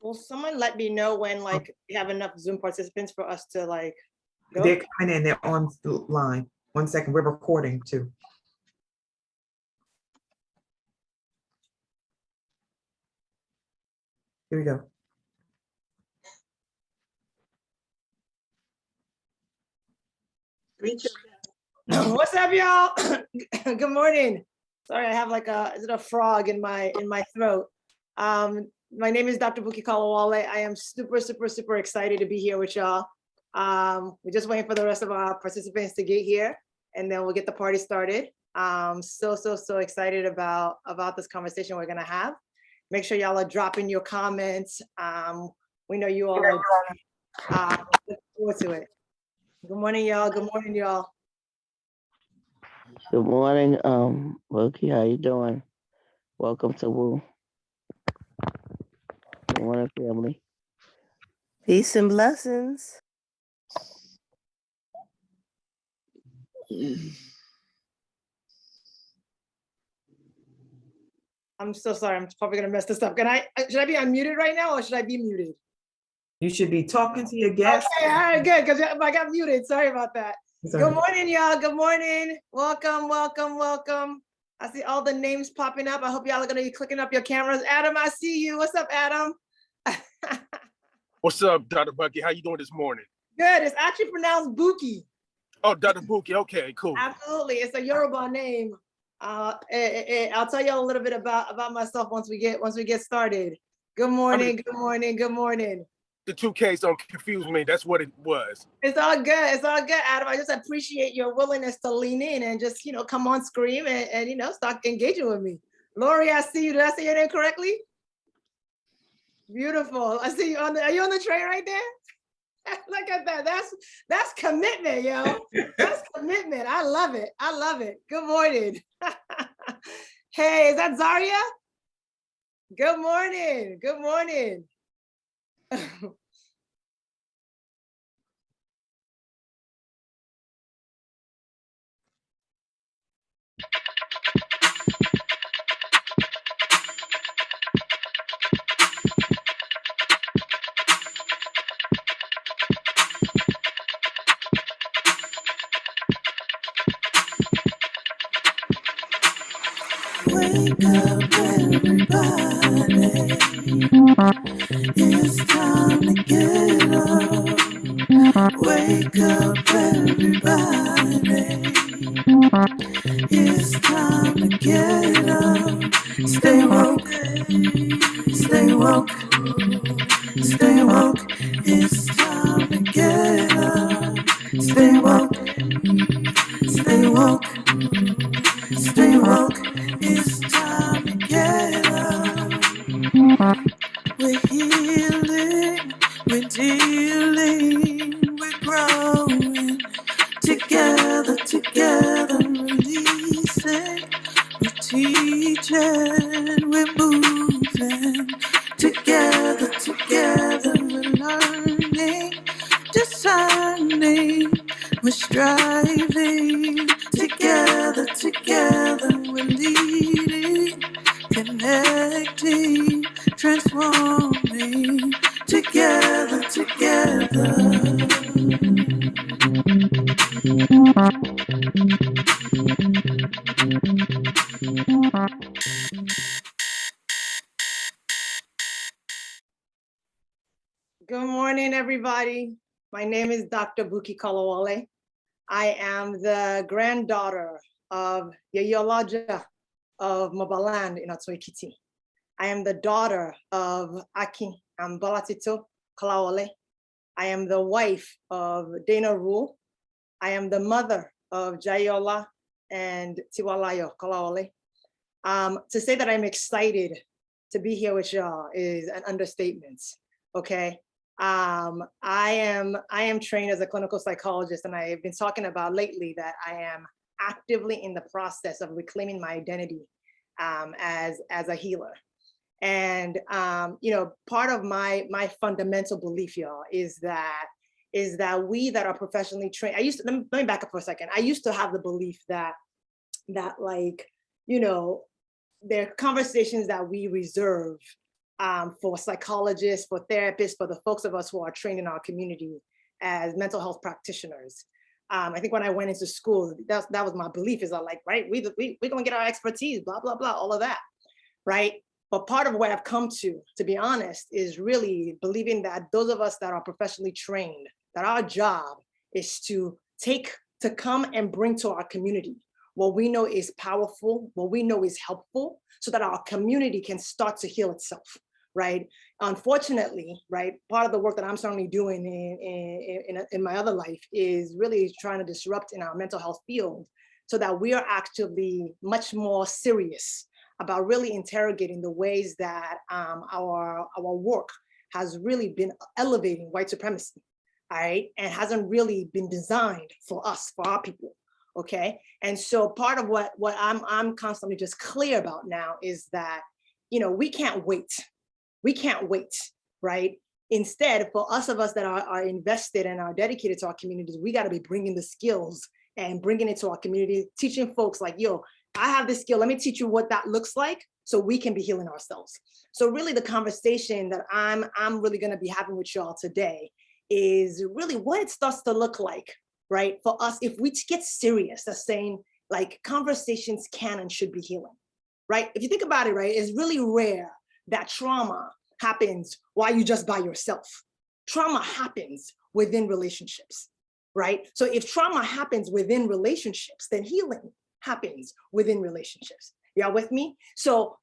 Will someone let me know when like we have enough Zoom participants for us to like go? They're coming in, they're on the line. 1 second, we're recording too. Here we go. What's up, y'all? Good morning. Sorry, I have like is it a frog in my throat? My name is Dr. Bukky Kolawole. I am super excited to be here with y'all. We're just waiting for the rest of our participants to get here, and then we'll get the party started. So excited about this conversation we're gonna have. Make sure y'all are dropping your comments. We know you all are. Look forward to it. Good morning, y'all. Good morning, y'all. Good morning, Bukky. How you doing? Welcome to Woo. Good morning, family. Peace and blessings. I'm so sorry. I'm probably gonna mess this up. Should I be unmuted right now, or should I be muted? You should be talking to your guests. Okay, all right, good, because I got muted. Sorry about that. Good morning, y'all. Good morning. Welcome. I see all the names popping up. I hope y'all are gonna be clicking up your cameras. Adam, I see you. What's up, Adam? What's up, Dr. Bukky? How you doing this morning? Good. It's actually pronounced Bukky. Oh, Dr. Bukky. Okay, cool. Absolutely. It's a Yoruba name. I'll tell you a little bit about myself once we get started. Good morning. Good morning. The 2Ks don't confuse me. That's what it was. It's all good, Adam. I just appreciate your willingness to lean in and just, come on screen and start engaging with me. Lori, I see you. Did I say your name correctly? Beautiful. I see you are you on the tray right there? Look at that. That's commitment, yo. That's commitment. I love it. Good morning. Hey, is that Zaria? Good morning. Wake up, everybody. It's time to get up. Wake up, everybody. It's time to get up. Stay woke. Stay woke. Stay woke. It's time to get up. Stay woke. Stay woke. Stay woke. It's time to get up. We're healing, we're dealing, we're growing. Together, releasing. We're teaching, we're moving. Together, we're learning, discerning. We're striving. Together, we're leading, connecting, transforming. Together. Good morning, everybody. My name is Dr. Bukky Kolawole. I am the granddaughter of Yeyolaja of Mabaland in Otoekiti. I am the daughter of Akin and Balatito Kolawole. I am the wife of Dana Rule. I am the mother of Jayola and Tiwalayo Kolawole. To say that I'm excited to be here with y'all is an understatement, okay? I am trained as a clinical psychologist, and I have been talking about lately that I am actively in the process of reclaiming my identity as a healer. And part of my fundamental belief, y'all, is that we that are professionally trained. Let me back up for a second. I used to have the belief that there are conversations that we reserve for psychologists, for therapists, for the folks of us who are trained in our community as mental health practitioners. I think when I went into school, that was my belief, is like, right, we're gonna get our expertise, blah, blah, blah, all of that, right? But part of what I've come to be honest, is really believing that those of us that are professionally trained, that our job is to come and bring to our community what we know is powerful, what we know is helpful, so that our community can start to heal itself, right? Unfortunately, right, part of the work that I'm certainly doing in my other life is really trying to disrupt in our mental health field, so that we are actually much more serious about really interrogating the ways that our work has really been elevating white supremacy, all right, and hasn't really been designed for us, for our people. Okay, and so part of what I'm constantly just clear about now is that, you know, we can't wait, right? Instead, for us that are invested and are dedicated to our communities, we got to be bringing the skills and bringing it to our community, teaching folks like, yo, I have this skill, let me teach you what that looks like, so we can be healing ourselves. So really the conversation that I'm really going to be having with y'all today is really what it starts to look like, right, for us if we get serious at saying like conversations can and should be healing, right? If you think about it, right, it's really rare that trauma happens while you're just by yourself. Trauma happens within relationships, right? So if trauma happens within relationships, then healing happens within relationships. Y'all with me? So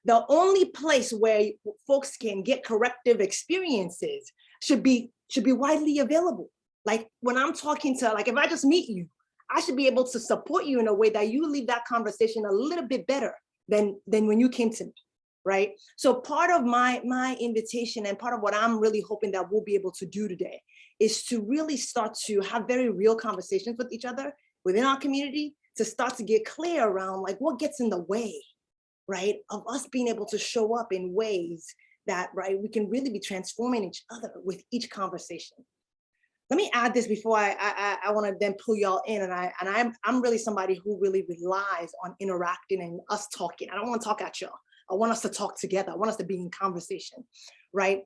the only place where folks can get corrective experiences should be widely available. Like when I'm talking to, like if I just meet you, I should be able to support you in a way that you leave that conversation a little bit better than when you came to me, right? So part of my invitation and part of what I'm really hoping that we'll be able to do today is to really start to have very real conversations with each other within our community, to start to get clear around like what gets in the way, right, of us being able to show up in ways that, right, we can really be transforming each other with each conversation. Let me add this before I want to then pull y'all in, and I'm really somebody who really relies on interacting and us talking. I don't want to talk at y'all. I want us to talk together. I want us to be in conversation, right?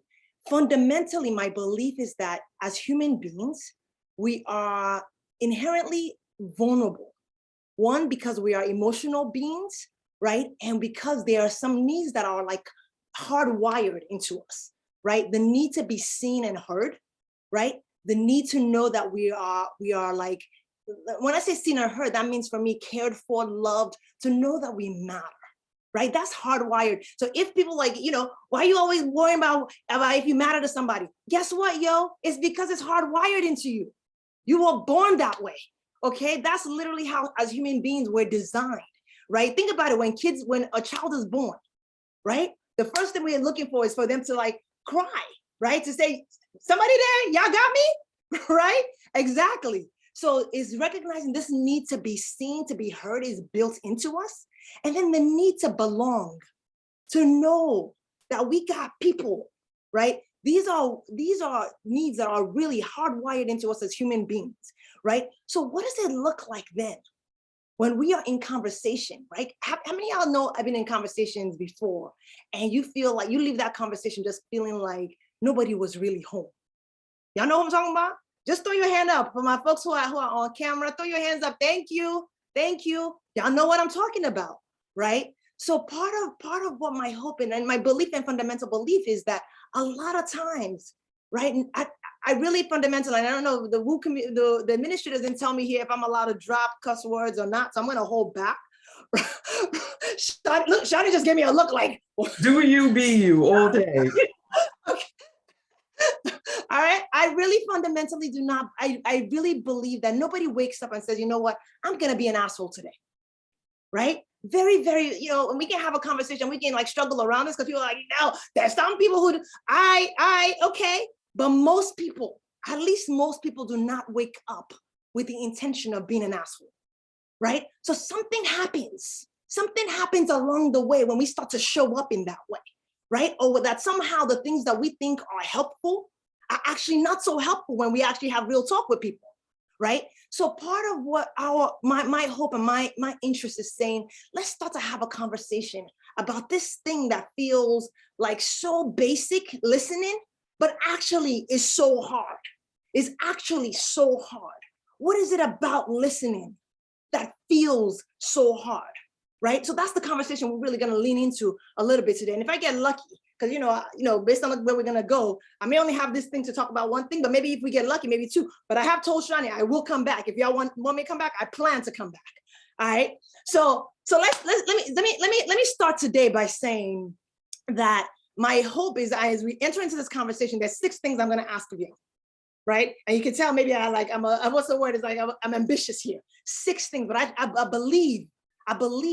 Fundamentally, my belief is that as human beings, we are inherently vulnerable. One, because we are emotional beings, right? And because there are some needs that are like hardwired into us, right? The need to be seen and heard, right? The need to know that we are like, when I say seen or heard, that means for me, cared for, loved, to know that we matter, right? That's hardwired. So if people like, you know, why are you always worrying about if you matter to somebody? Guess what, yo? It's because it's hardwired into you. You were born that way, okay? That's literally how, as human beings, we're designed, right? Think about it, when a child is born, right? The first thing we're looking for is for them to like cry, right? To say, somebody there, y'all got me, right? Exactly. So it's recognizing this need to be seen, to be heard is built into us. And then the need to belong, to know that we got people, right? These are needs that are really hardwired into us as human beings, right? So what does it look like then when we are in conversation, right? How many of y'all know I've been in conversations before and you feel like you leave that conversation just feeling like nobody was really home? Y'all know what I'm talking about? Just throw your hand up for my folks who are on camera. Throw your hands up. Thank you. Thank you. Y'all know what I'm talking about, right? So part of what my hope and my belief and fundamental belief is that a lot of times, right? And I really fundamentally, and I don't know, the administrator doesn't tell me here if I'm allowed to drop cuss words or not, so I'm gonna hold back. Shawty just gave me a look like. Do you be you all day. Okay. All right. I really fundamentally do not, I really believe that nobody wakes up and says, you know what, I'm going to be an asshole today. Right. Very, very, you know, and we can have a conversation. We can like struggle around this because people are like, no, there's some people who, okay. But most people, at least most people do not wake up with the intention of being an asshole. Right. So something happens along the way when we start to show up in that way. Right? Or that somehow the things that we think are helpful are actually not so helpful when we actually have real talk with people, right? So part of what my hope and my interest is saying, let's start to have a conversation about this thing that feels like so basic listening, but actually is so hard, is actually so hard. What is it about listening that feels so hard, right? So that's the conversation we're really gonna lean into a little bit today. And if I get lucky, because based on where we're gonna go, I may only have this thing to talk about one thing, but maybe if we get lucky, maybe two. But I have told Shani I will come back. If y'all want me to come back, I plan to come back. All right. So let me start today by saying that my hope is as we enter into this conversation, there's 6 things I'm gonna ask of you. Right? And you can tell maybe what's the word? Is like I'm ambitious here. 6 things, but I believe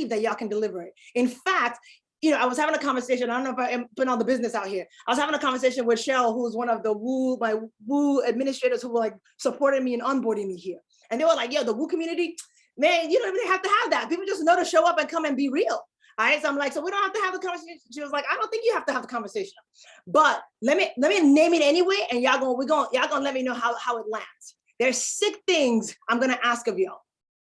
that y'all can deliver it. In fact, I was having a conversation. I don't know if I'm putting all the business out here. I was having a conversation with Cheryl, who's one of the my Woo administrators who were like supporting me and onboarding me here. And they were like, yo, the Woo community, man, you don't even have to have that. People just know to show up and come and be real. All right, so I'm like, so we don't have to have the conversation. She was like, I don't think you have to have the conversation, but let me name it anyway, and y'all gonna let me know how it lands. There's 6 things I'm gonna ask of y'all,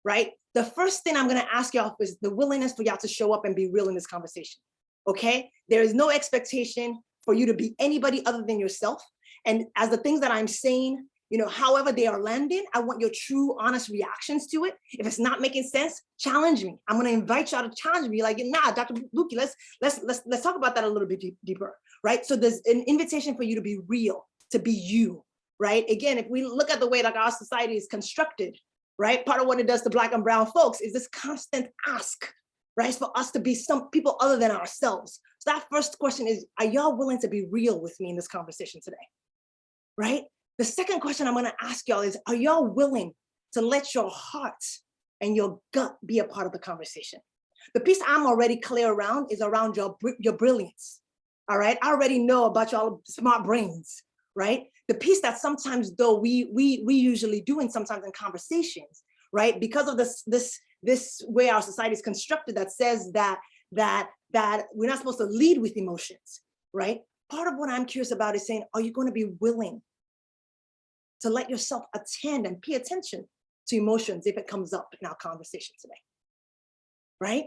right? The first thing I'm gonna ask y'all is the willingness for y'all to show up and be real in this conversation. Okay, there is no expectation for you to be anybody other than yourself. And as the things that I'm saying, however they are landing, I want your true, honest reactions to it. If it's not making sense, challenge me. I'm gonna invite y'all to challenge me. Like, nah, Dr. Bukky, let's talk about that a little bit deeper, right? So there's an invitation for you to be real, to be you, right? Again, if we look at the way like our society is constructed, right? Part of what it does to Black and brown folks is this constant ask, right? For us to be some people other than ourselves. So that first question is, are y'all willing to be real with me in this conversation today, right? The second question I'm gonna ask y'all is, are y'all willing to let your heart and your gut be a part of the conversation? The piece I'm already clear around is around your brilliance, all right? I already know about y'all smart brains, right? The piece that sometimes though we usually do and sometimes in conversations, right? Because of this way our society is constructed that says that we're not supposed to lead with emotions, right? Part of what I'm curious about is saying, are you gonna be willing to let yourself attend and pay attention to emotions if it comes up in our conversation today, right?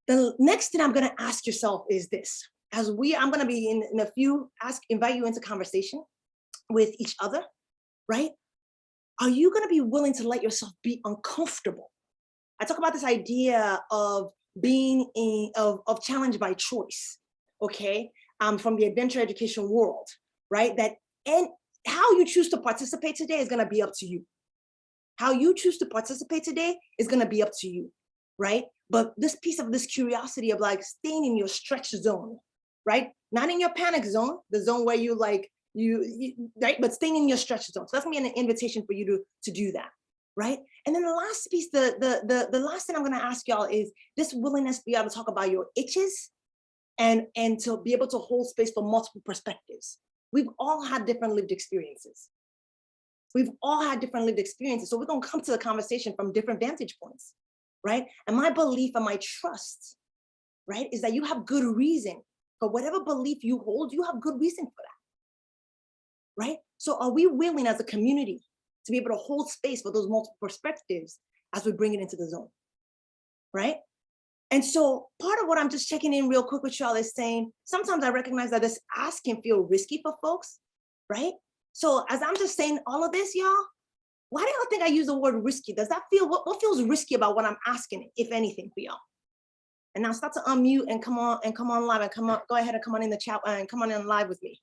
The next thing I'm gonna ask yourself is this. I'm gonna be in a few, invite you into conversation with each other, right? Are you gonna be willing to let yourself be uncomfortable? I talk about this idea of being of challenge by choice, okay? From the adventure education world, right? And how you choose to participate today is gonna be up to you. How you choose to participate today is gonna be up to you, right? But this piece of this curiosity of like staying in your stretch zone, right? Not in your panic zone, the zone where you like, right? But staying in your stretch zone. So that's gonna be an invitation for you to do that, right? And then the last piece, the last thing I'm gonna ask y'all is this willingness to be able to talk about your itches and to be able to hold space for multiple perspectives. We've all had different lived experiences. We've all had different lived experiences. So we're gonna come to the conversation from different vantage points, right? And my belief and my trust, right, is that you have good reason for whatever belief you hold, you have good reason for that, right? So are we willing as a community to be able to hold space for those multiple perspectives as we bring it into the zone, right? And so part of what I'm just checking in real quick with y'all is saying, sometimes I recognize that this ask can feel risky for folks, right? So as I'm just saying all of this, y'all, why do y'all think I use the word risky? Does that feel, what feels risky about what I'm asking, if anything, for y'all? And now start to unmute and come on live and go ahead and come on in the chat and come on in live with me.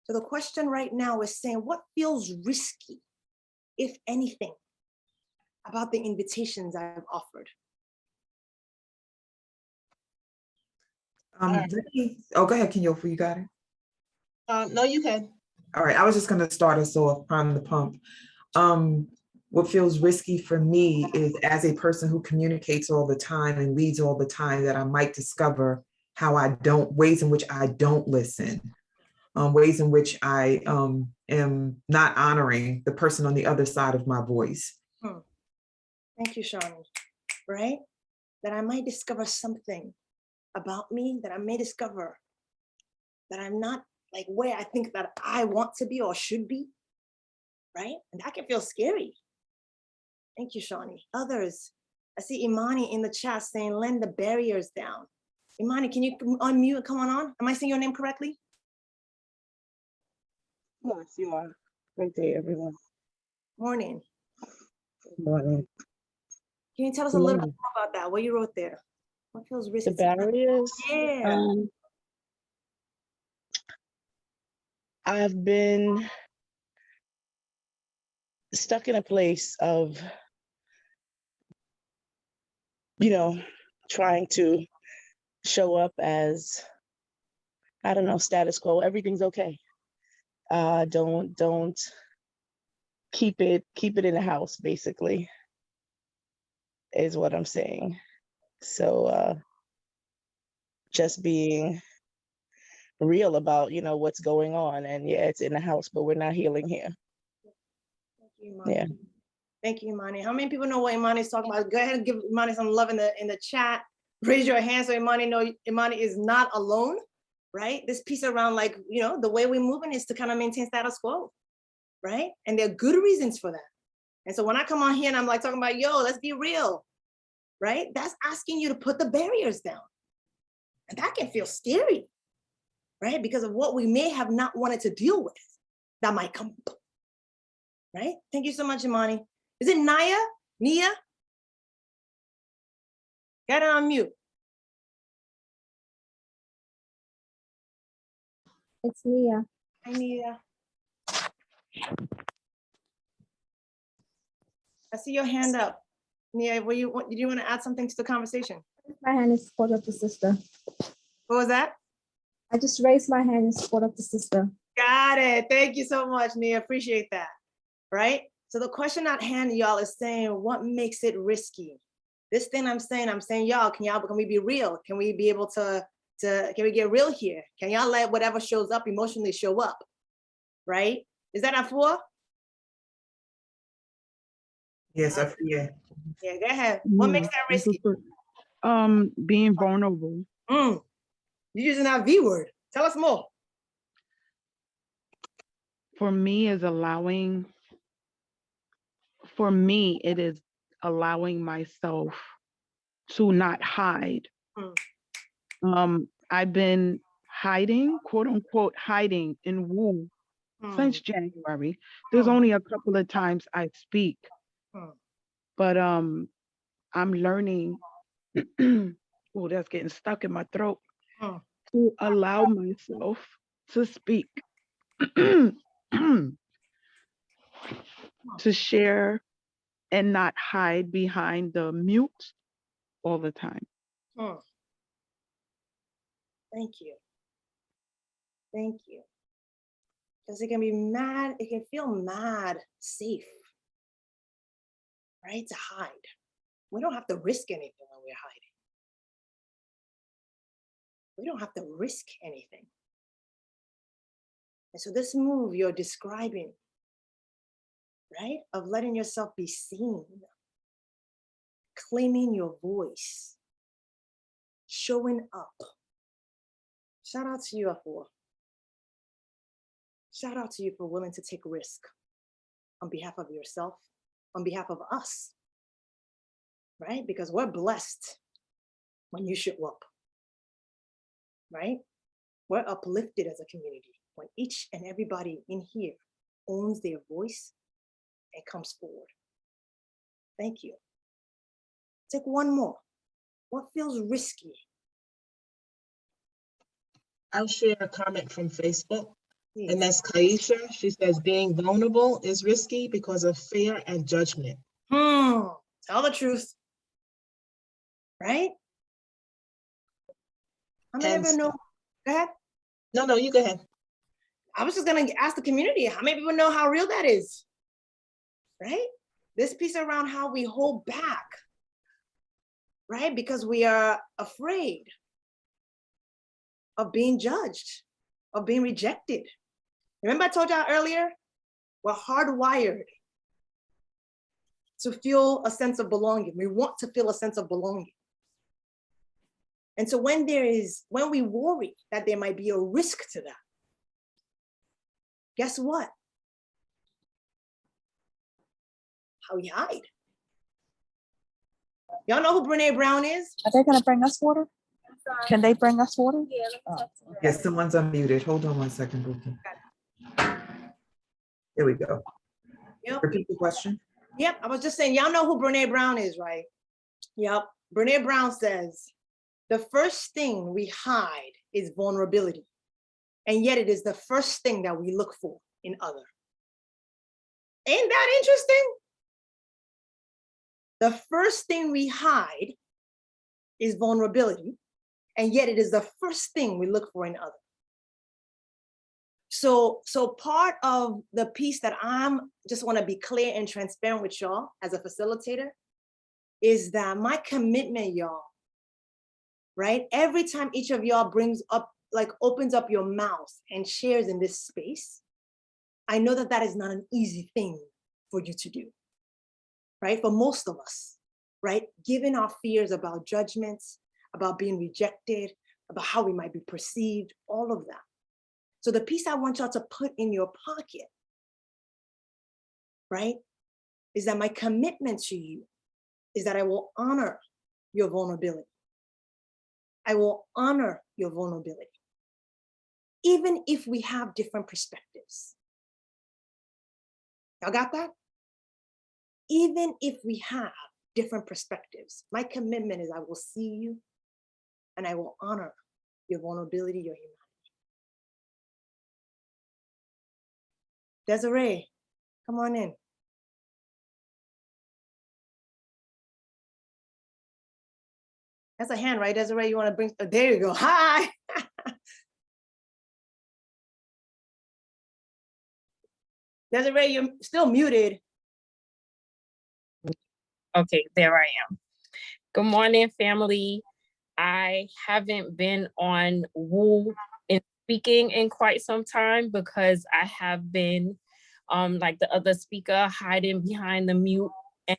So the question right now is saying, what feels risky, if anything, about the invitations I've offered? Go ahead, Kenyofu, you got it. No, you can. All right, I was just gonna start us off, prime the pump. What feels risky for me is, as a person who communicates all the time and leads all the time, that I might discover ways in which I don't listen, ways in which I am not honoring the person on the other side of my voice. Thank you, Shani, right? That I might discover something about me, that I may discover that I'm not like where I think that I want to be or should be, right? And that can feel scary. Thank you, Shani. Others, I see Imani in the chat saying, "Lend the barriers down." Imani, can you unmute and come on? Am I saying your name correctly? Yes, you are. Great day, everyone. Morning. Good morning. Can you tell us a Good little bit morning. more about that? What you wrote there? What feels risky? The barriers. Yeah. I've been stuck in a place of, trying to show up as, I don't know, status quo. Everything's okay. Don't keep it in the house, basically, is what I'm saying. So just being real about, what's going on. And yeah, it's in the house, but we're not healing here. Thank you, Imani. Yeah. Thank you, Imani. How many people know what Imani is talking about? Go ahead and give Imani some love in the chat. Raise your hand so Imani know Imani is not alone, right? This piece around, like, the way we're moving is to kind of maintain status quo, right? And there are good reasons for that. And so when I come on here and I'm like talking about, yo, let's be real, right? That's asking you to put the barriers down. And that can feel scary, right? Because of what we may have not wanted to deal with that might come up, right? Thank you so much, Imani. Is it Naya? Nia? Get it on mute. It's Nia. Hi, Nia. I see your hand up. Nia, did you want to add something to the conversation? My hand in support of the sister. What was that? I just raised my hand in support of the sister. Got it. Thank you so much, Nia. Appreciate that. Right? So the question at hand, y'all, is saying, what makes it risky? This thing I'm saying, y'all, can we be real? Can we be able can we get real here? Can y'all let whatever shows up emotionally show up? Right? Is that Afua? Yes, yeah. Yeah, go ahead. What makes that risky? Being vulnerable. You're using that V word. Tell us more. For me, it is allowing myself to not hide. I've been hiding, quote unquote, hiding in Woo since January. There's only a couple of times I speak, but I'm learning. Oh, that's getting stuck in my throat. To allow myself to speak, to share, and not hide behind the mute all the time. Thank you. Thank you. Because it can feel mad safe, right? To hide. We don't have to risk anything when we're hiding. We don't have to risk anything. And so this move you're describing, right? Of letting yourself be seen, claiming your voice, showing up. Shout out to you, Afua. Shout out to you for willing to take risk on behalf of yourself, on behalf of us, right? Because we're blessed when you show up, right? We're uplifted as a community when each and everybody in here owns their voice and comes forward. Thank you. Take one more. What feels risky? I'll share a comment from Facebook. And that's Kaisha. She says, being vulnerable is risky because of fear and judgment. Tell the truth, right? I never know. Go ahead. No, you go ahead. I was just gonna ask the community, how many people know how real that is, right? This piece around how we hold back, right? Because we are afraid of being judged, of being rejected. Remember I told y'all earlier, we're hardwired to feel a sense of belonging. We want to feel a sense of belonging. And so when we worry that there might be a risk to that, guess what? How we hide. Y'all know who Brene Brown is? Are they gonna bring us water? Can they bring us water? Yes, someone's unmuted. Hold on 1 second, Bukky. There we go. Yep. Repeat the question. Yep. I was just saying, y'all know who Brene Brown is, right? Yep. Brene Brown says, the first thing we hide is vulnerability. And yet it is the first thing that we look for in other. Ain't that interesting? The first thing we hide is vulnerability. And yet it is the first thing we look for in other. So part of the piece that I'm just want to be clear and transparent with y'all as a facilitator is that my commitment, y'all, right? Every time each of y'all brings up, like opens up your mouth and shares in this space, I know that that is not an easy thing for you to do, right? For most of us, right? Given our fears about judgments, about being rejected, about how we might be perceived, all of that. So the piece I want y'all to put in your pocket, right, is that my commitment to you is that I will honor your vulnerability. I will honor your vulnerability, even if we have different perspectives. Y'all got that? Even if we have different perspectives, my commitment is I will see you and I will honor your vulnerability, your humanity. Desiree, come on in. That's a hand, right, Desiree? You want to bring, oh, there you go. Hi. Desiree, you're still muted. Okay, there I am. Good morning, family. I haven't been on Woo in speaking in quite some time because I have been, like the other speaker, hiding behind the mute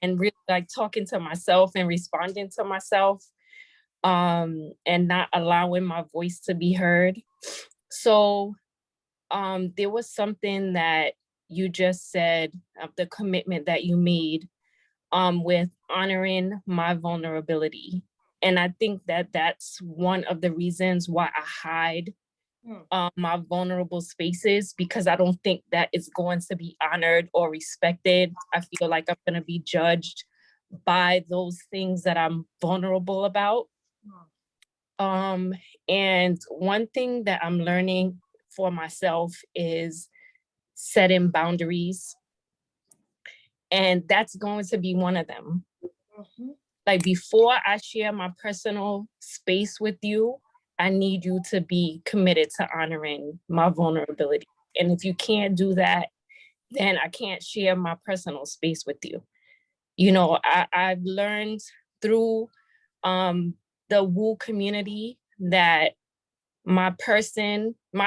and really like talking to myself and responding to myself, and not allowing my voice to be heard. So there was something that you just said, the commitment that you made with honoring my vulnerability. And I think that that's one of the reasons why I hide my vulnerable spaces, because I don't think that it's going to be honored or respected. I feel like I'm going to be judged by those things that I'm vulnerable about. And one thing that I'm learning for myself is setting boundaries. And that's going to be one of them. Like before I share my personal space with you, I need you to be committed to honoring my vulnerability. And if you can't do that, then I can't share my personal space with you. You know, I've learned through the Woo community that my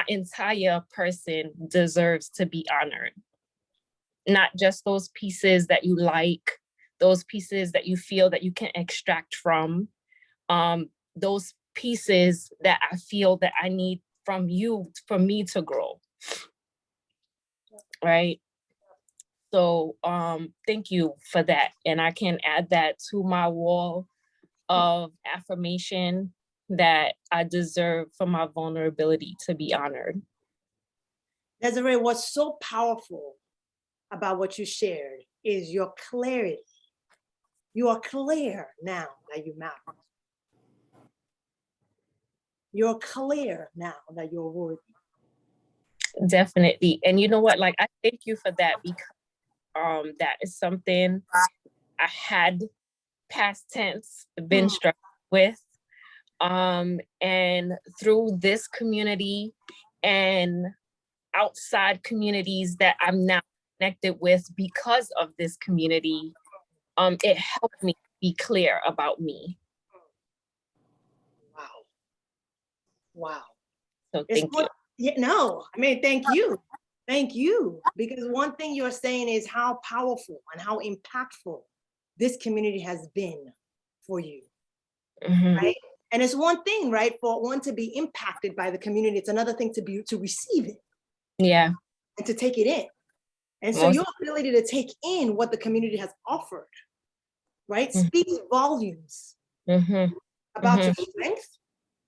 entire person deserves to be honored. Not just those pieces that you like, those pieces that you feel that you can extract from, those pieces that I feel that I need from you for me to grow, right? So thank you for that. And I can add that to my wall of affirmation that I deserve for my vulnerability to be honored. Desiree, what's so powerful about what you shared is your clarity. You are clear now that you matter. You're clear now that you're worthy. Definitely. And you know what, like, I thank you for that, because that is something I had past tense been struggling with. And through this community and outside communities that I'm now connected with because of this community, it helped me be clear about me. Wow. Wow. So thank you. Yeah, no, I mean, thank you. Thank you. Because one thing you're saying is how powerful and how impactful this community has been for you, right? And it's one thing, right, for one to be impacted by the community. It's another thing to receive it. Yeah. And to take it in. And so your ability to take in what the community has offered, right? Speaks volumes about your strength,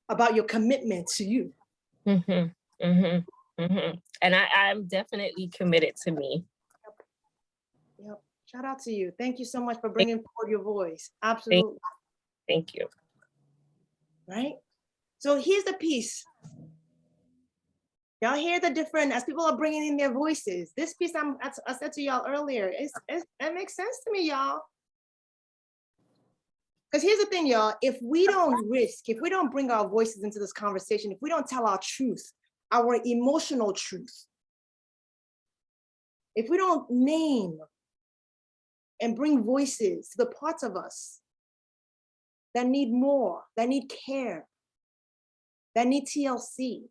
about your commitment to you. And I'm definitely committed to me. Yep. Shout out to you. Thank you so much for bringing forward your voice. Absolutely. Thank you. Right? So here's the piece. Y'all hear the different, as people are bringing in their voices, this piece I said to y'all earlier, it makes sense to me, y'all. Because here's the thing, y'all, if we don't risk, if we don't bring our voices into this conversation, if we don't tell our truth, our emotional truth, if we don't name and bring voices to the parts of us that need more, that need care, that need TLC,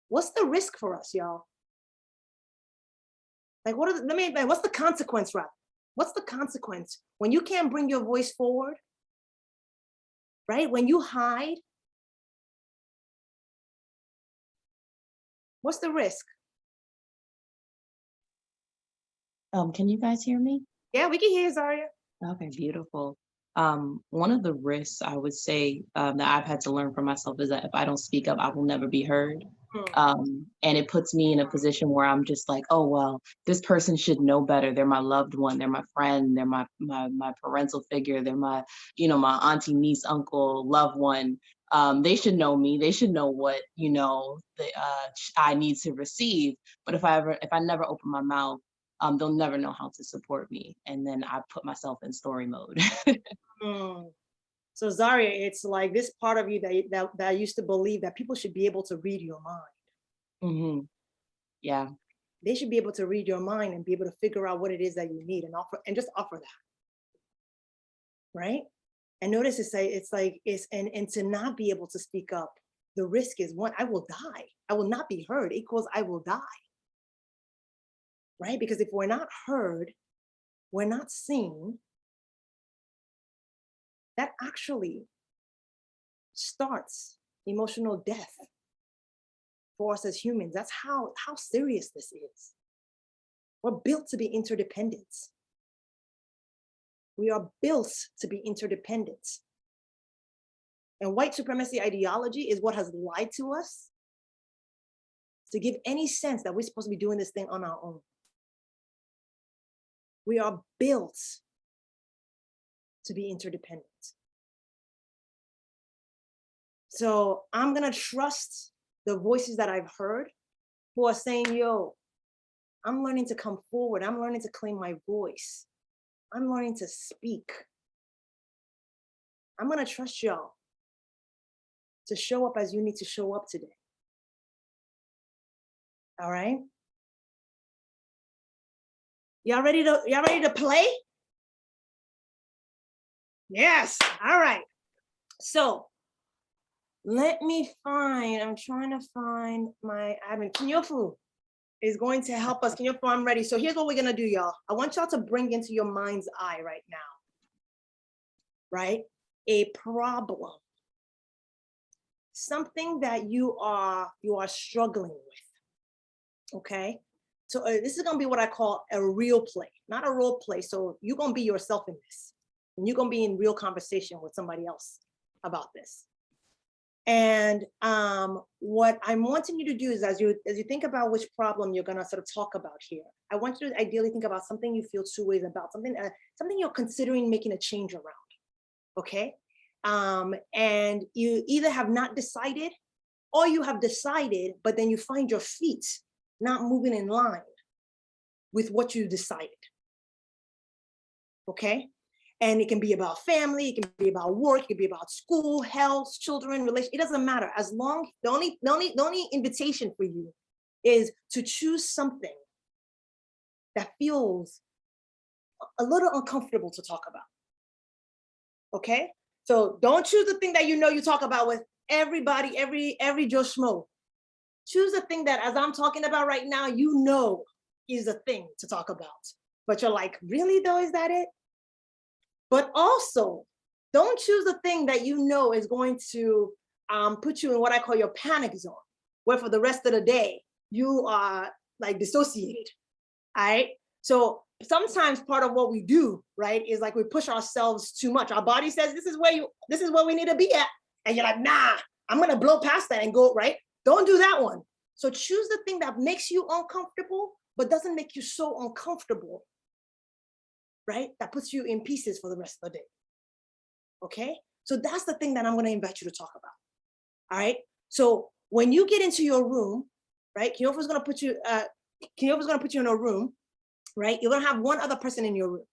what's the risk for us, y'all? Like, what's the consequence, rather? What's the consequence when you can't bring your voice forward, right? When you hide, what's the risk? Can you guys hear me? Yeah, we can hear Zaria. Okay, beautiful. One of the risks I would say that I've had to learn for myself is that if I don't speak up, I will never be heard. And it puts me in a position where I'm just like, oh, well, this person should know better. They're my loved one. They're my friend. They're my parental figure. They're my, my auntie, niece, uncle, loved one. They should know me. They should know what, I need to receive. But if I never open my mouth, they'll never know how to support me. And then I put myself in story mode. So Zaria, it's like this part of you that used to believe that people should be able to read your mind. Yeah. They should be able to read your mind and be able to figure out what it is that you need and just offer that. Right? And notice and to not be able to speak up, the risk is one, I will die. I will not be heard equals I will die. Right? Because if we're not heard, we're not seen, that actually starts emotional death for us as humans. That's how serious this is. We're built to be interdependent. We are built to be interdependent. And white supremacy ideology is what has lied to us to give any sense that we're supposed to be doing this thing on our own. We are built to be interdependent. So I'm gonna trust the voices that I've heard who are saying, yo, I'm learning to come forward. I'm learning to claim my voice. I'm learning to speak. I'm gonna trust y'all to show up as you need to show up today. All right? Y'all ready to play? Yes, all right. So let me I'm trying to find my admin. Kinyofu is going to help us. Kinyofu, I'm ready. So here's what we're gonna do, y'all. I want y'all to bring into your mind's eye right now, right? A problem, something that you are struggling with, okay? So this is gonna be what I call a real play, not a role play. So you're gonna be yourself in this, and you're gonna be in real conversation with somebody else about this. And what I'm wanting you to do is as you think about which problem you're gonna sort of talk about here, I want you to ideally think about something you feel two ways about, something you're considering making a change around, okay? And you either have not decided or you have decided, but then you find your feet not moving in line with what you decided, okay? And it can be about family, it can be about work, it can be about school, health, children, relations, it doesn't matter. As long, the only invitation for you is to choose something that feels a little uncomfortable to talk about, okay? So don't choose the thing that you talk about with everybody, every Joe Schmo. Choose a thing that as I'm talking about right now, is a thing to talk about. But you're like, really though, is that it? But also, don't choose the thing that is going to put you in what I call your panic zone, where for the rest of the day, you are like dissociated, all right? So sometimes part of what we do, right, is like we push ourselves too much. Our body says, this is where we need to be at. And you're like, nah, I'm gonna blow past that and go, right? Don't do that one. So choose the thing that makes you uncomfortable, but doesn't make you so uncomfortable, right? That puts you in pieces for the rest of the day. Okay? So that's the thing that I'm gonna invite you to talk about. All right? So when you get into your room, right? Keofa's gonna put you in a room, right? You're gonna have one other person in your room,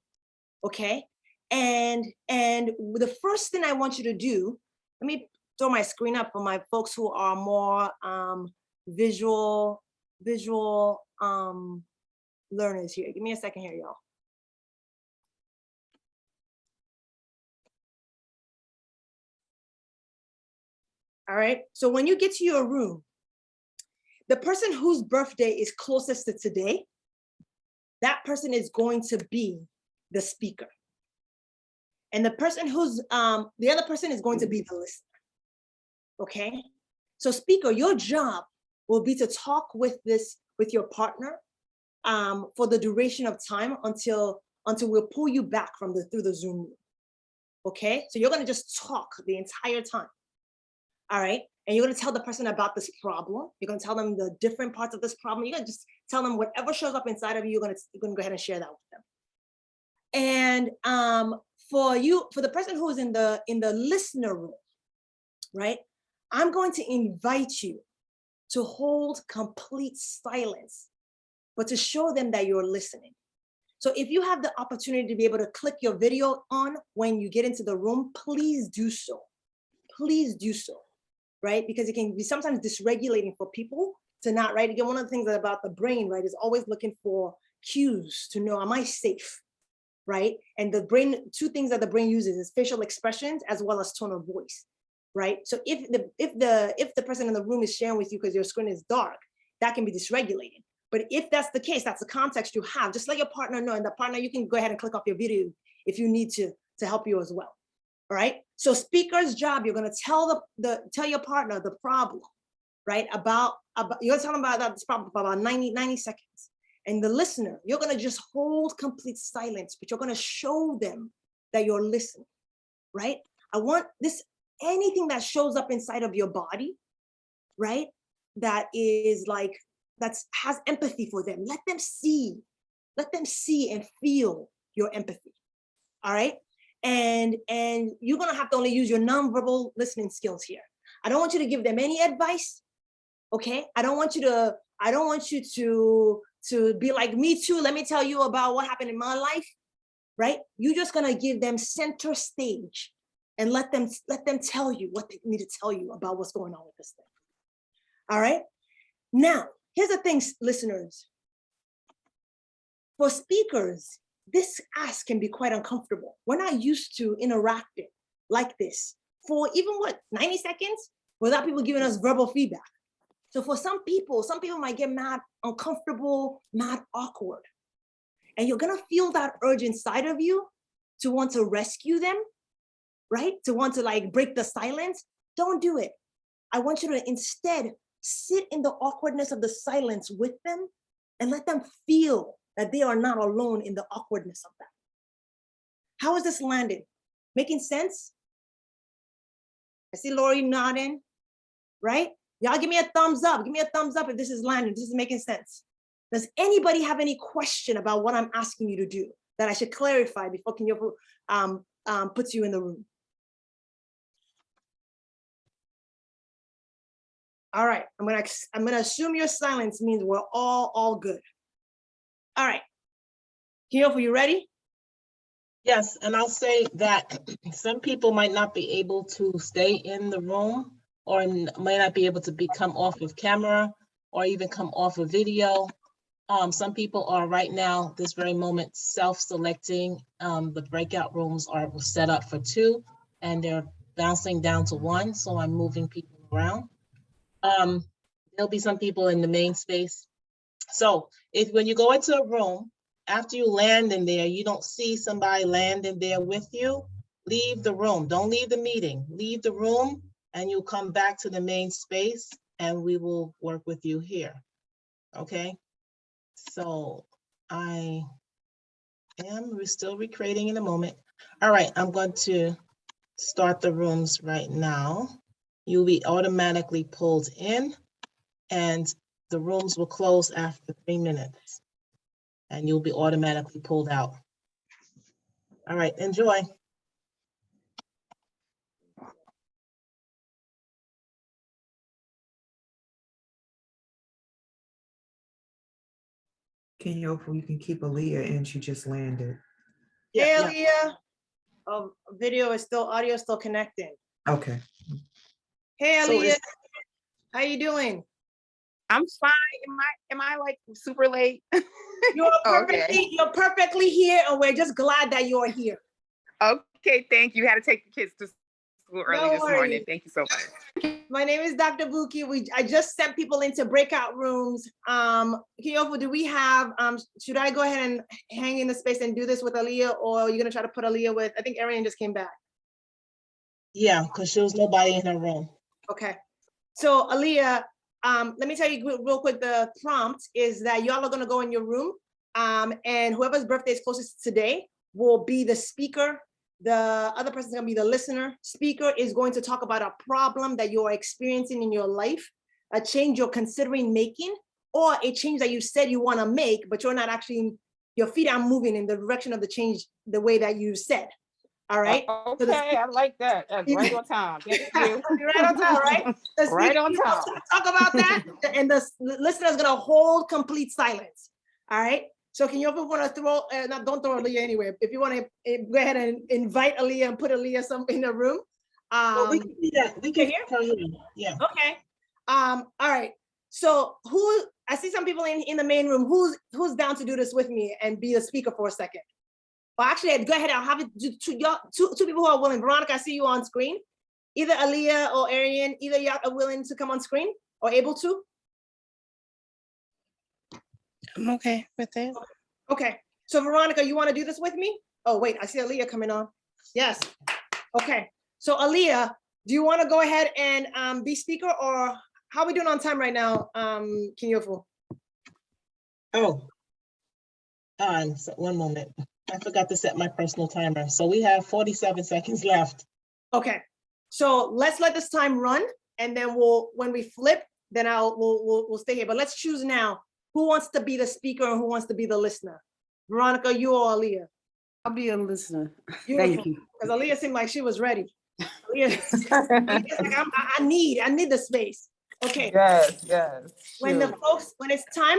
okay? And the first thing I want you to do, let me throw my screen up for my folks who are more visual learners here. Give me a second here, y'all. All right, so when you get to your room, the person whose birthday is closest to today, that person is going to be the speaker. And the person who's, the other person is going to be the listener, okay? So speaker, your job will be to talk with your partner for the duration of time until we'll pull you back through the Zoom room, okay? So you're gonna just talk the entire time, all right? And you're gonna tell the person about this problem. You're gonna tell them the different parts of this problem. You're gonna just tell them whatever shows up inside of you, you're gonna go ahead and share that with them. And for the person who is in the listener room, right? I'm going to invite you to hold complete silence, but to show them that you're listening. So if you have the opportunity to be able to click your video on when you get into the room, please do so. Please do so, right? Because it can be sometimes dysregulating for people to not, right? Again, one of the things about the brain, right, is always looking for cues to know, am I safe, right? And the brain, two things that the brain uses is facial expressions as well as tone of voice, right? So if the person in the room is sharing with you because your screen is dark, that can be dysregulating. But if that's the case, that's the context you have, just let your partner know, and the partner, you can go ahead and click off your video if you need to help you as well. All right. So speaker's job, you're going to tell your partner the problem, right? You're going to tell them about this problem for about 90 seconds. And the listener, you're going to just hold complete silence, but you're going to show them that you're listening, right? I want this, anything that shows up inside of your body, right? That is like, has empathy for them. Let them see and feel your empathy. All right. And you're going to have to only use your nonverbal listening skills here. I don't want you to give them any advice. Okay. I don't want you to be like, me too, let me tell you about what happened in my life, right? You're just going to give them center stage and let them tell you what they need to tell you about what's going on with this thing. All right. Now, here's the thing, listeners. For speakers, this ask can be quite uncomfortable. We're not used to interacting like this for even 90 seconds without people giving us verbal feedback. So for some people might get mad uncomfortable, mad awkward. And you're gonna feel that urge inside of you to want to rescue them, right? To want to like break the silence. Don't do it. I want you to instead sit in the awkwardness of the silence with them and let them feel that they are not alone in the awkwardness of that. How is this landing? Making sense? I see Lori nodding, right? Y'all give me a thumbs up. Give me a thumbs up if this is landing, this is making sense. Does anybody have any question about what I'm asking you to do that I should clarify before Kenyofu puts you in the room? All right, I'm gonna assume your silence means we're all good. All right, Kenyofu, you ready? Yes, and I'll say that some people might not be able to stay in the room or might not be able to come off of camera or even come off of video. Some people are right now, this very moment, self-selecting. The breakout rooms are set up for 2 and they're bouncing down to 1. So I'm moving people around. There'll be some people in the main space. So when you go into a room, after you land in there, you don't see somebody land in there with you, leave the room. Don't leave the meeting. Leave the room and you'll come back to the main space and we will work with you here. Okay? So We're still recreating in a moment. All right, I'm going to start the rooms right now. You'll be automatically pulled in, and the rooms will close after 3 minutes, and you'll be automatically pulled out. All right, enjoy. Kenyofu, you can keep Aaliyah in, she just landed. Hey, Aaliyah. Video is still, audio is still connecting. Okay. Hey, So Aaliyah. is- How you doing? I'm fine. Am I like super late? You're Okay. perfectly here, and we're just glad that you're here. Okay, thank you. Had to take the kids to school early No this morning. worries. Thank you so much. My name is Dr. Bukky. I just sent people into breakout rooms. Kenyofu, do we have, should I go ahead and hang in the space and do this with Aaliyah, or are you gonna try to put Aaliyah with, I think Arian just came back. Yeah, because there was nobody in her room. Okay. So Aaliyah, let me tell you real quick, the prompt is that y'all are gonna go in your room, and whoever's birthday is closest today will be the speaker. The other person's gonna be the listener. Speaker is going to talk about a problem that you're experiencing in your life, a change you're considering making, or a change that you said you wanna make, but you're not actually, your feet aren't moving in the direction of the change the way that you said. All right. Okay, I like that. That's right on time. Thank you. You're right on time, right? The Right speaker on is gonna time. talk about that, and the listener is gonna hold complete silence. All right. So can you ever want to throw? Don't throw Aaliyah anywhere. If you want to go ahead and invite Aaliyah and put Aaliyah in the room. Well, we can do that. We can hear. Yeah. Okay. All right. So I see some people in the main room. Who's down to do this with me and be a speaker for a second? Well, actually, go ahead. I'll have it two people who are willing. Veronica, I see you on screen. Either Aaliyah or Arian, either y'all are willing to come on screen or able to. I'm okay with it. Okay. So Veronica, you want to do this with me? Oh, wait, I see Aaliyah coming on. Yes. Okay. So Aaliyah, do you want to go ahead and be speaker, or how are we doing on time right now, Kenyofu? Oh, so 1 moment. I forgot to set my personal timer. So we have 47 seconds left. Okay. So let's let this time run, and then when we flip, then we'll stay here. But let's choose now. Who wants to be the speaker and who wants to be the listener? Veronica, you or Aaliyah? I'll be a listener. Beautiful. Thank you. Because Aaliyah seemed like she was ready. Aaliyah's like, I need the space. Okay. Yes. When it's time,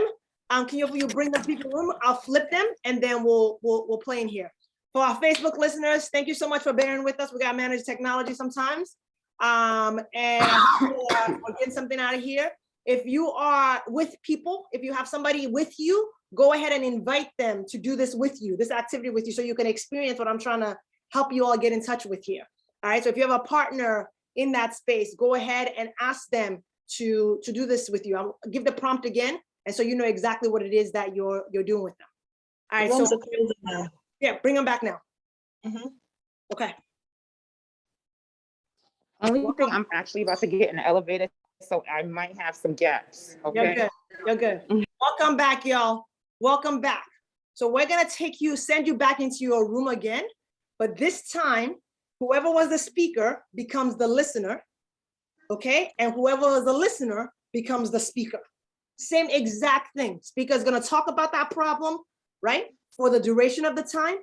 can you bring the people room? I'll flip them, and then we'll play in here. For our Facebook listeners, thank you so much for bearing with us. We got to manage technology sometimes. And we're getting something out of here. If you are with people, if you have somebody with you, go ahead and invite them to do this with you, this activity with you, so you can experience what I'm trying to help you all get in touch with here. All right, so if you have a partner in that space, go ahead and ask them to do this with you. I'll give the prompt again, and so you know exactly what it is that you're doing with them. All right, so yeah, bring them back now. Okay. Only thing, I'm actually about to get in the elevator, so I might have some gaps. Okay. You're good. Welcome back, y'all. Welcome back. So we're gonna send you back into your room again, but this time, whoever was the speaker becomes the listener, okay? And whoever was the listener becomes the speaker. Same exact thing. Speaker is gonna talk about that problem, right? For the duration of the time,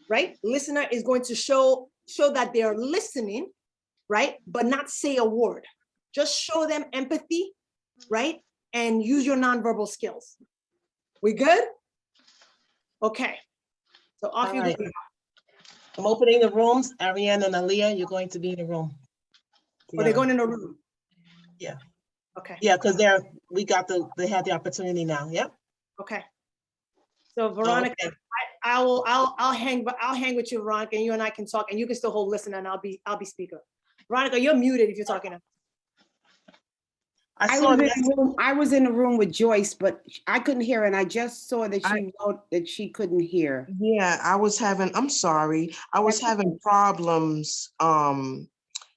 right? Listener is going to show that they're listening, right? But not say a word. Just show them empathy, right? And use your nonverbal skills. We good? Okay. So off you go. I'm opening the rooms. Ariane and Aaliyah, you're going to be in the room. Oh, they're going in the room. Yeah. Okay. Yeah, because they had the opportunity now. Yep. Okay. So Veronica, okay. I'll hang with you, Veronica, and you and I can talk, and you can still hold listen, and I'll be speaker. Veronica, you're muted if you're talking. I was in the room with Joyce, but I couldn't hear, and I just saw that she wrote that she couldn't hear. Yeah, I'm sorry. I was having problems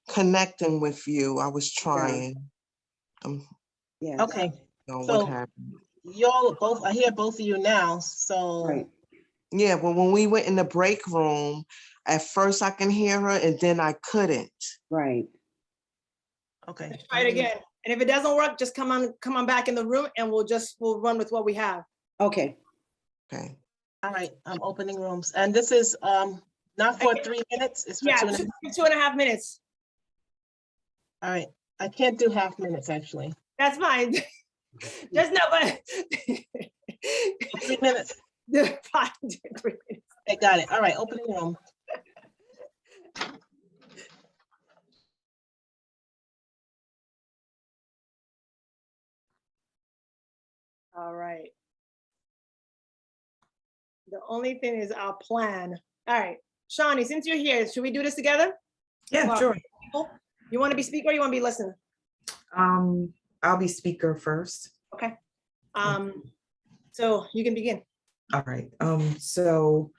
connecting with you. I was trying. Yeah. Okay. What So happened? y'all both, I hear both of you now. So Yeah, when we went in the break room, at first I can hear her and then I couldn't. Right. Okay. Let's try it again. And if it doesn't work, just come on back in the room and we'll run with what we have. Okay. Okay. All right, I'm opening rooms. And this is not for 3 minutes, it's for Yeah, 2.5. 2.5 minutes. All right, I can't do half minutes, actually. That's fine. Just no, but 3 minutes. 5 to 3 minutes. I got it. All right, opening room. All right. The only thing is our plan. All right, Shawnee, since you're here, should we do this together? Yeah, Well, sure. You want to be speaker or you want to be listener? I'll be speaker first. Okay. So you can begin. All right. So,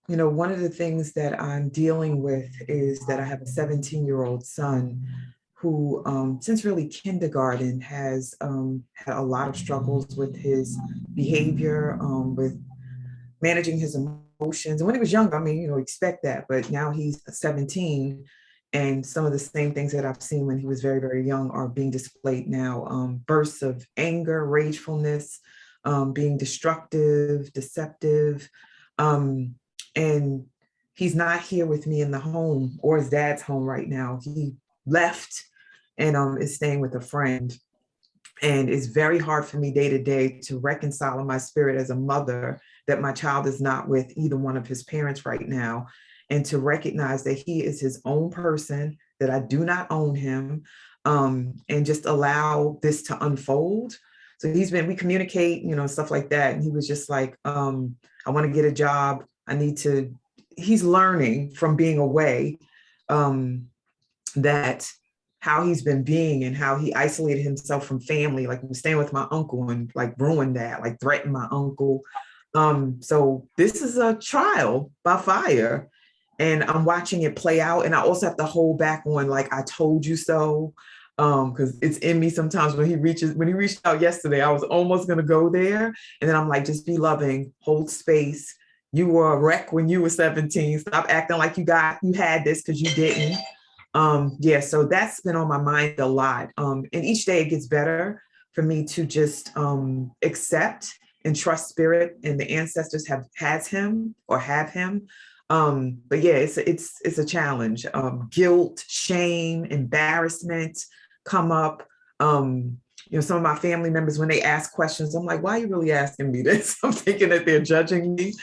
one of the things that I'm dealing with is that I have a 17-year-old son who, since really kindergarten, has had a lot of struggles with his behavior, with managing his emotions. And when he was younger, expect that, but now he's 17 and some of the same things that I've seen when he was very, very young are being displayed now. Bursts of anger, ragefulness, being destructive, deceptive. And he's not here with me in the home or his dad's home right now. He left and is staying with a friend. And it's very hard for me day to day to reconcile in my spirit as a mother that my child is not with either one of his parents right now, and to recognize that he is his own person, that I do not own him, and just allow this to unfold. So we communicate, stuff like that. And he was just like, I want to get a job. He's learning from being away, that how he's been being and how he isolated himself from family, like staying with my uncle and like ruined that, like threatened my uncle. So this is a trial by fire and I'm watching it play out. And I also have to hold back on like, I told you so, because it's in me sometimes when he reached out yesterday, I was almost going to go there. And then I'm like, just be loving, hold space. You were a wreck when you were 17. Stop acting like you had this because you didn't. Yeah, so that's been on my mind a lot. And each day it gets better for me to just accept and trust spirit and the ancestors have him. But yeah, it's a challenge. Guilt, shame, embarrassment come up. Some of my family members, when they ask questions, I'm like, why are you really asking me this? I'm thinking that they're judging me.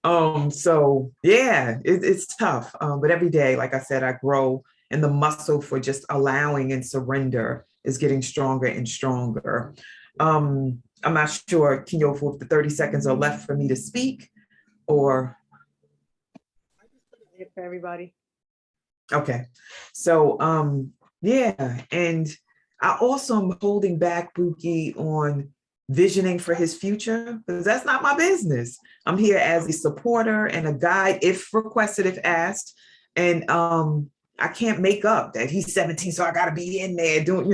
So yeah, it's tough. But every day, like I said, I grow. And the muscle for just allowing and surrender is getting stronger and stronger. I'm not sure, Kinyofu, if the 30 seconds are left for me to speak or. For everybody. Okay. So, yeah. And I also am holding back Bukky on visioning for his future because that's not my business. I'm here as a supporter and a guide if requested, if asked. And, I can't make up that he's 17, so I got to be in there doing,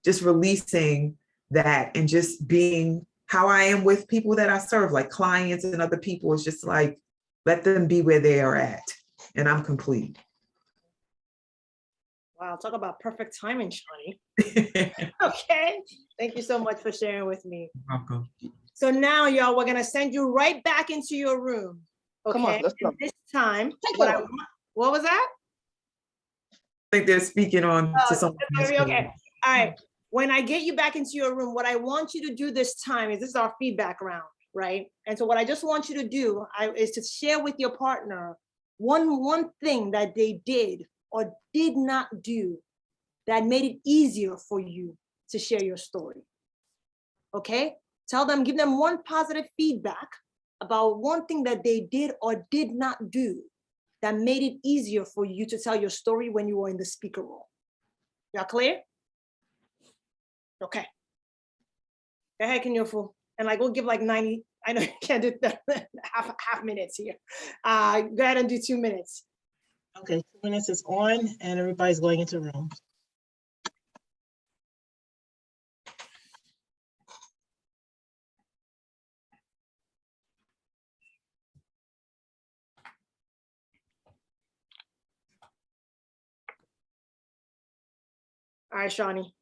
just releasing that and just being how I am with people that I serve, like clients and other people. It's just like, let them be where they are at. And I'm complete. Wow, talk about perfect timing, Shawnee. Okay, thank you so much for sharing with me. You're welcome. So now, y'all, we're going to send you right back into your room. Okay, Come on, let's go. And this time, what was that? I think they're speaking on to something. Okay. All right. When I get you back into your room, what I want you to do this time is this is our feedback round, right? And so what I just want you to do is to share with your partner one thing that they did or did not do that made it easier for you to share your story. Okay? Give them one positive feedback about one thing that they did or did not do that made it easier for you to tell your story when you were in the speaker role. Y'all clear? Okay. Go ahead, Kinyofu. And we'll give 90, I know you can't do half minutes here. Go ahead and do 2 minutes. Okay, 2 minutes is on and everybody's going into rooms. All right, Shawnee.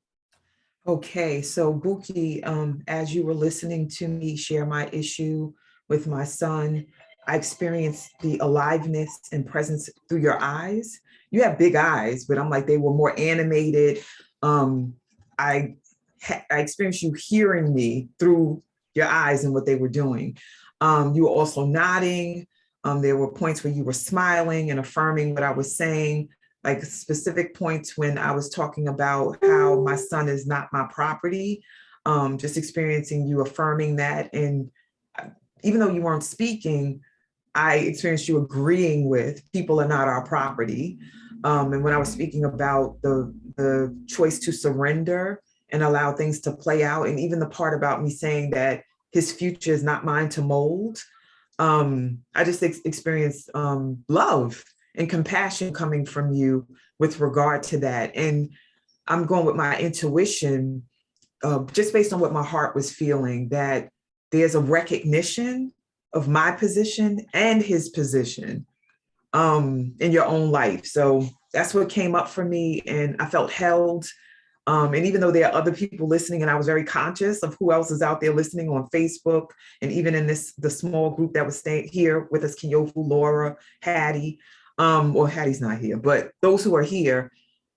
Okay, so Bukky, as you were listening to me share my issue with my son, I experienced the aliveness and presence through your eyes. You have big eyes, but I'm like, they were more animated. I experienced you hearing me through your eyes and what they were doing. You were also nodding. There were points where you were smiling and affirming what I was saying, like specific points when I was talking about how my son is not my property, just experiencing you affirming that. And even though you weren't speaking, I experienced you agreeing with people are not our property. And when I was speaking about the choice to surrender and allow things to play out, and even the part about me saying that his future is not mine to mold, I just experienced love and compassion coming from you with regard to that. And I'm going with my intuition, just based on what my heart was feeling, that there's a recognition of my position and his position in your own life. So that's what came up for me, and I felt held. And even though there are other people listening, and I was very conscious of who else is out there listening on Facebook, and even in the small group that was staying here with us, Kiyofu, Laura, Hattie, or Hattie's not here, but those who are here,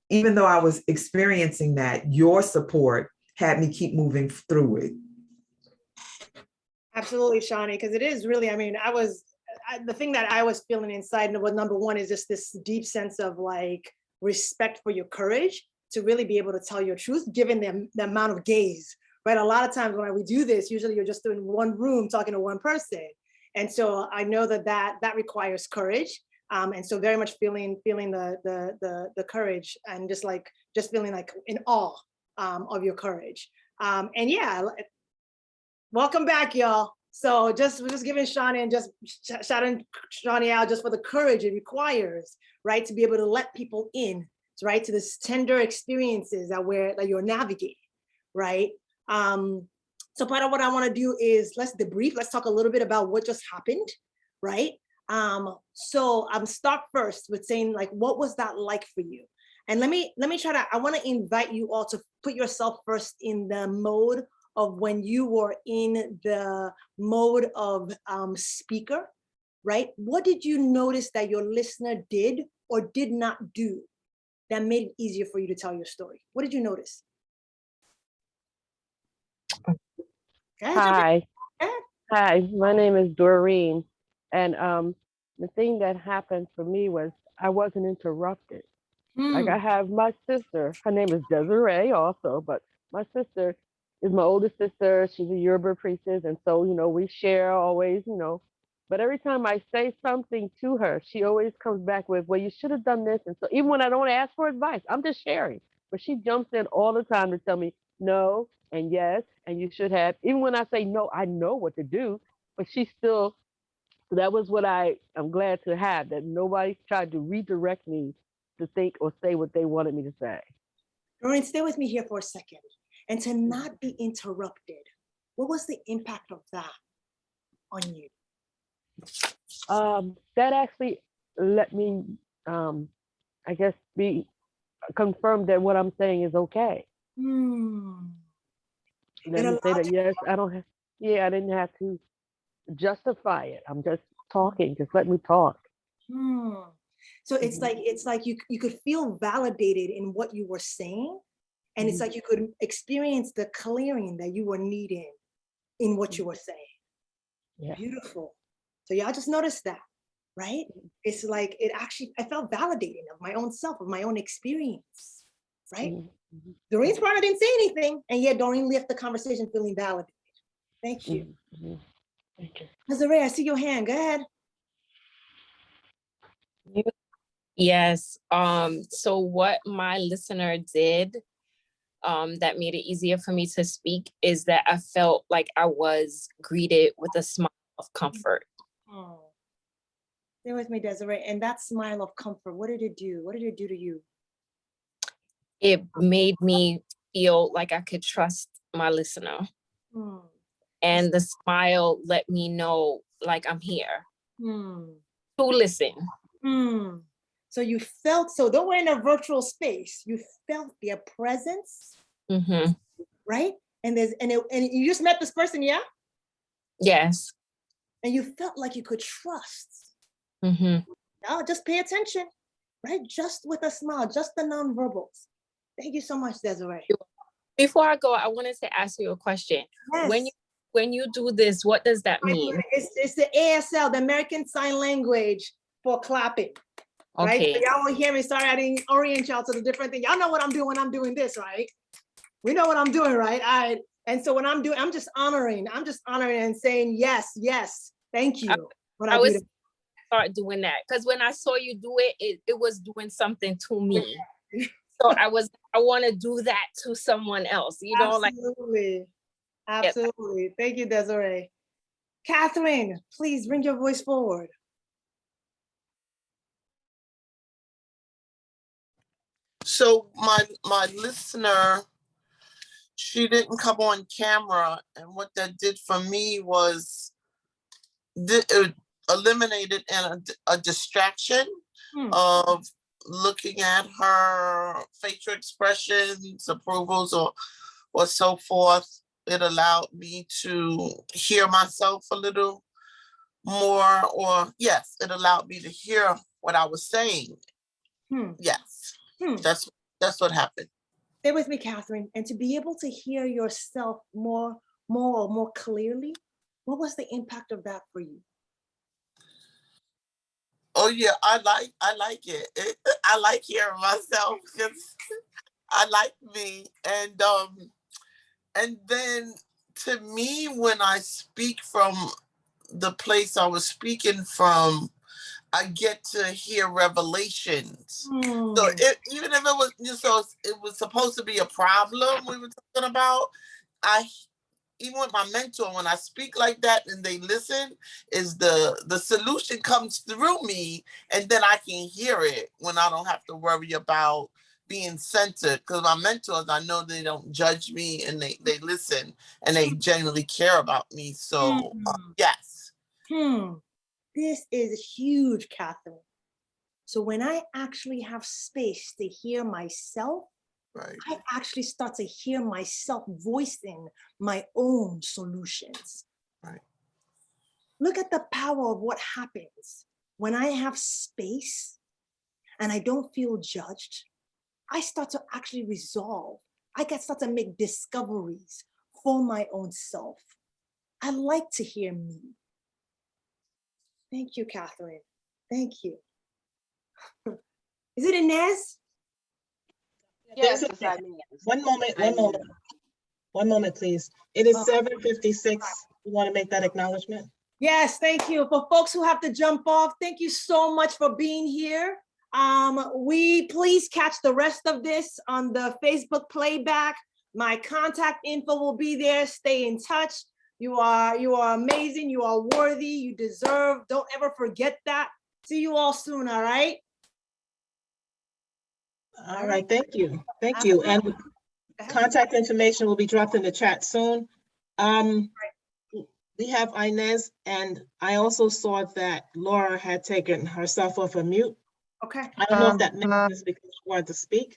even though I was experiencing that, your support had me keep moving through it. Absolutely, Shawnee, because it is really, I mean, the thing that I was feeling inside was, number one, is just this deep sense of like respect for your courage to really be able to tell your truth, given the amount of gaze, right? A lot of times when we do this, usually you're just in one room talking to one person. And so I know that requires courage. And so very much feeling the courage, and just feeling like in awe of your courage. And yeah, welcome back, y'all. So we're just giving Shawnee and just shouting Shawnee out just for the courage it requires, right? To be able to let people in, right? To this tender experiences that you're navigating, right? So part of what I want to do is let's debrief. Let's talk a little bit about what just happened, right? So start first with saying, like, what was that like for you? And let me try to, I want to invite you all to put yourself first in the mode of when you were in the mode of speaker, right? What did you notice that your listener did or did not do that made it easier for you to tell your story? What did you notice? Hi. Hi, my name is Doreen. And the thing that happened for me was I wasn't interrupted. Like I have my sister, her name is Desiree also, but my sister is my oldest sister. She's a Yoruba priestess. And so, we share always, but every time I say something to her, she always comes back with, well, you should have done this. And so even when I don't ask for advice, I'm just sharing. But she jumps in all the time to tell me no and yes, and you should have. Even when I say no, I know what to do, but she still, so that was what I'm glad to have, that nobody tried to redirect me to think or say what they wanted me to say. Doreen, stay with me here for a second. And to not be interrupted, what was the impact of that on you? That actually let me, I guess, be confirmed that what I'm saying is okay. Let me say that, yes, I didn't have to justify it. I'm just talking, just let me talk. So it's like you could feel validated in what you were saying. And it's like you could experience the clearing that you were needing in what you were saying. Yeah. Beautiful. So y'all just noticed that, right? It's like I felt validating of my own self, of my own experience, right? Doreen's partner didn't say anything, and yet Doreen left the conversation feeling validated. Thank you. Thank you. Desiree, I see your hand. Go ahead. Yes. So what my listener did that made it easier for me to speak is that I felt like I was greeted with a smile of comfort. Oh, stay with me, Desiree. And that smile of comfort, what did it do? What did it do to you? It made me feel like I could trust my listener. And the smile let me know, like, I'm here to listen. So you felt, so though we're in a virtual space, you felt their presence, right? And you just met this person, yeah? Yes. And you felt like you could trust. Mm-hmm. Now just pay attention, right? Just with a smile, just the nonverbals. Thank you so much, Desiree. Before I go, I wanted to ask you a question. Yes. When you do this, what does that mean? It's the ASL, the American Sign Language for clapping. Right? Okay. So y'all will hear me. Sorry, I didn't orient y'all to the different thing. Y'all know what I'm doing when I'm doing this, right? We know what I'm doing, right? All right. And so when I'm doing, I'm just honoring and saying, yes, yes, thank you. I was start doing that because when I saw you do it, it was doing something to me. So I want to do that to someone else, you know, Absolutely. Absolutely. Thank you, Desiree. Catherine, please bring your voice forward. So my listener, she didn't come on camera, and what that did for me was it eliminated a distraction of looking at her facial expressions, approvals, or so forth. It allowed me to hear myself a little more, or yes, it allowed me to hear what I was saying. Yes, that's what happened. Stay with me, Catherine. And to be able to hear yourself more clearly, what was the impact of that for you? Oh yeah, I like it. I like hearing myself because I like me, and then to me, when I speak from the place I was speaking from, I get to hear revelations. So even if it was supposed to be a problem we were talking about, even with my mentor, when I speak like that and they listen, is the solution comes through me, and then I can hear it when I don't have to worry about being centered. Because my mentors, I know they don't judge me, and they listen, and they genuinely care about me. So yes. This is huge, Catherine. So when I actually have space to hear myself, I actually start to hear myself voicing my own solutions. Look at the power of what happens when I have space and I don't feel judged. I start to actually resolve. I can start to make discoveries for my own self. I like to hear me. Thank you, Catherine. Thank you. Is it Inez? Yes, it's One moment, please. It is 7:56. You want to make that acknowledgement? Yes, thank you. For folks who have to jump off, thank you so much for being here. We please catch the rest of this on the Facebook playback. My contact info will be there. Stay in touch. You are amazing. You are worthy. You deserve. Don't ever forget that. See you all soon. All right. All right. Thank you. Thank you. And contact information will be dropped in the chat soon. We have Inez, and I also saw that Laura had taken herself off of mute. Okay. I don't know if that means because she wanted to speak.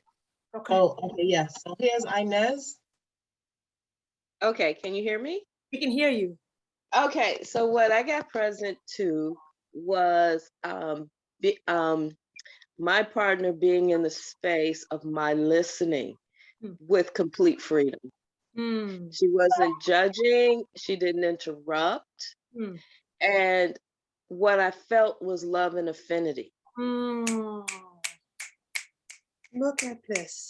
Okay. Oh, okay, yes. So here's Inez. Okay, can you hear me? We can hear you. Okay, so what I got present to was my partner being in the space of my listening with complete freedom. She wasn't judging, she didn't interrupt. And what I felt was love and affinity. Look at this.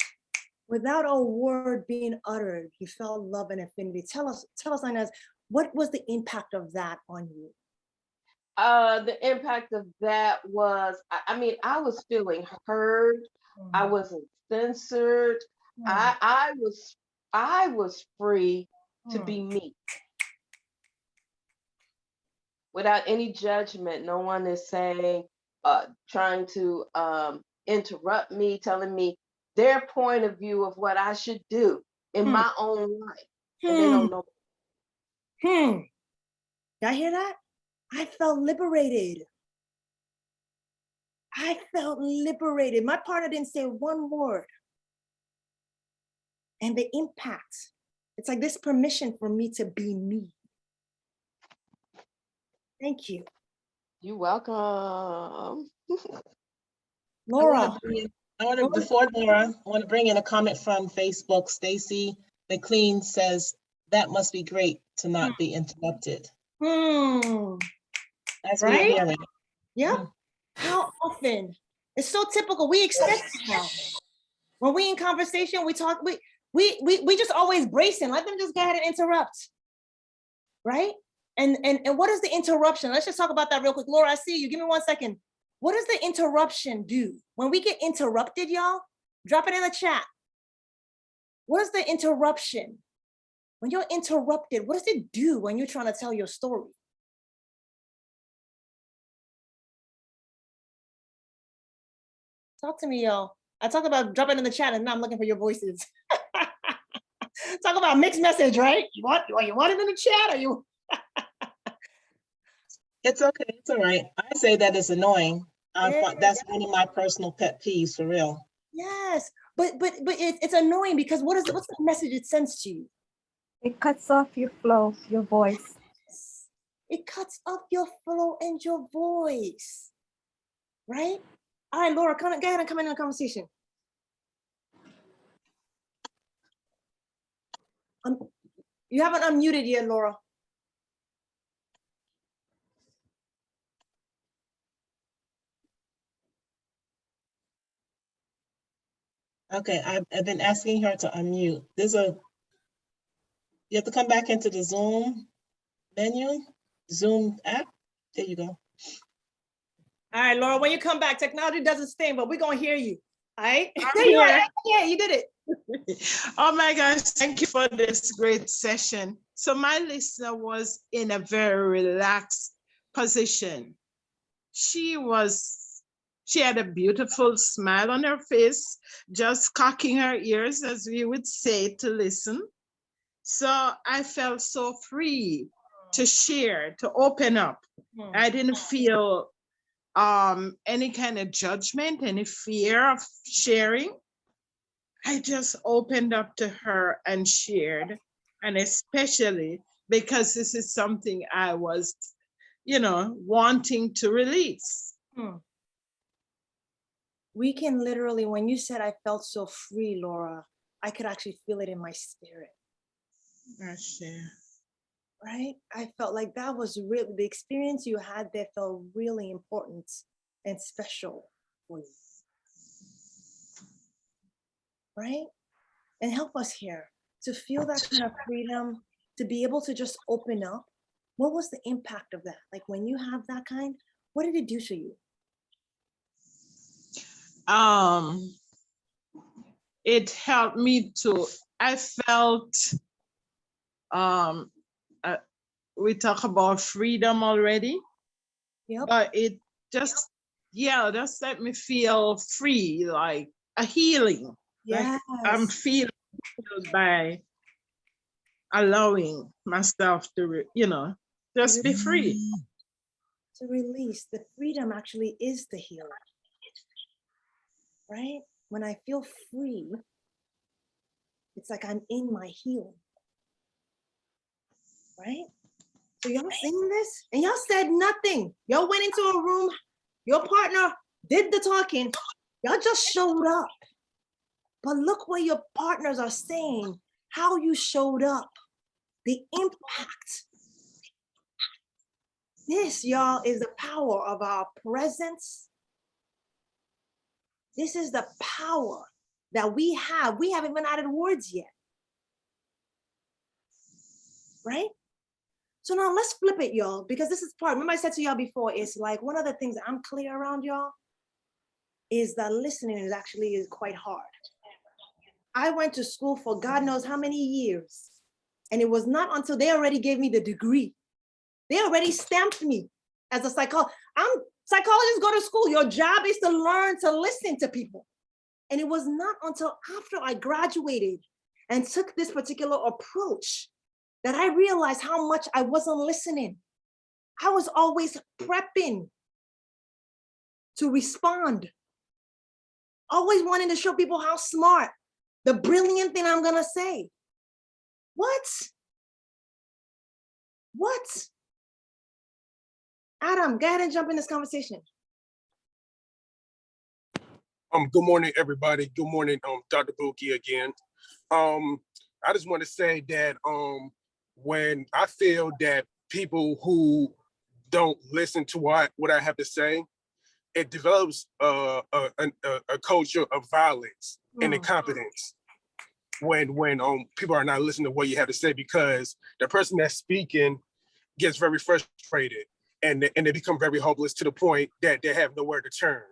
Without a word being uttered, you felt love and affinity. Tell us, Inez, what was the impact of that on you? The impact of that was, I mean, I was feeling heard. I wasn't censored. I was free to be me. Without any judgment. No one is saying, trying to interrupt me, telling me their point of view of what I should do in my own life. And they don't know. Y'all hear that? I felt liberated. I felt liberated. My partner didn't say one word. And the impact, it's like this permission for me to be me. Thank you. You're welcome. Laura. Before Laura, I want to bring in a comment from Facebook. Stacy McLean says, that must be great to not be interrupted. That's what Right? you're hearing. Yeah. How often? It's so typical. We expect it now. When we in conversation, we talk, we just always bracing. Let them just go ahead and interrupt. Right? And what is the interruption? Let's just talk about that real quick. Laura, I see you. Give me 1 second. What does the interruption do? When we get interrupted, y'all, drop it in the chat. What is the interruption? When you're interrupted, what does it do when you're trying to tell your story? Talk to me, y'all. I talk about dropping in the chat and now I'm looking for your voices. Talk about mixed message, right? You want it in the chat or you? It's okay, it's all right. I say that it's annoying. That's one of my personal pet peeves, for real. Yes, but it's annoying because what's the message it sends to you? It cuts off your flow, your voice. It cuts off your flow and your voice, right? All right, Laura, go ahead and come in the conversation. You haven't unmuted yet, Laura. Okay, I've been asking her to unmute. You have to come back into the Zoom menu, Zoom app. There you go. All right, Laura, when you come back, technology doesn't stink, but we're gonna hear you. All right? I'm here. Yeah, you did it. Oh my gosh, thank you for this great session. So my listener was in a very relaxed position. She had a beautiful smile on her face, just cocking her ears, as we would say, to listen. So I felt so free to share, to open up. I didn't feel any kind of judgment, any fear of sharing. I just opened up to her and shared, and especially because this is something I was, wanting to release. We can literally, when you said I felt so free, Laura, I could actually feel it in my spirit. Right? I felt like that was really, the experience you had there felt really important and special for you. Right? And help us here to feel that kind of freedom, to be able to just open up. What was the impact of that? Like when you have that kind, what did it do to you? It helped me I felt, we talk about freedom already, but it just let me feel free, like a healing. Yes. Like I'm feeling by allowing myself to, just be free. To release. The freedom actually is the healing. Right? When I feel free, it's like I'm in my healing. Right? So y'all seen this? And y'all said nothing. Y'all went into a room, your partner did the talking, y'all just showed up. But look what your partners are saying, how you showed up, the impact. This, y'all, is the power of our presence. This is the power that we have. We haven't even added words yet. Right? So now let's flip it, y'all, because this is part, remember I said to y'all before, it's like one of the things that I'm clear around, y'all, is that listening is quite hard. I went to school for God knows how many years, and it was not until they already gave me the degree. They already stamped me as a psychologist. Psychologists go to school. Your job is to learn to listen to people. And it was not until after I graduated and took this particular approach that I realized how much I wasn't listening. I was always prepping. to respond. Always wanting to show people how smart, the brilliant thing I'm gonna say. What? What? Adam, go ahead and jump in this conversation. Good morning, everybody. Good morning, Dr. Bukky again. I just want to say that when I feel that people who don't listen to what I have to say, it develops a culture of violence and incompetence when people are not listening to what you have to say, because the person that's speaking gets very frustrated and they become very hopeless to the point that they have nowhere to turn.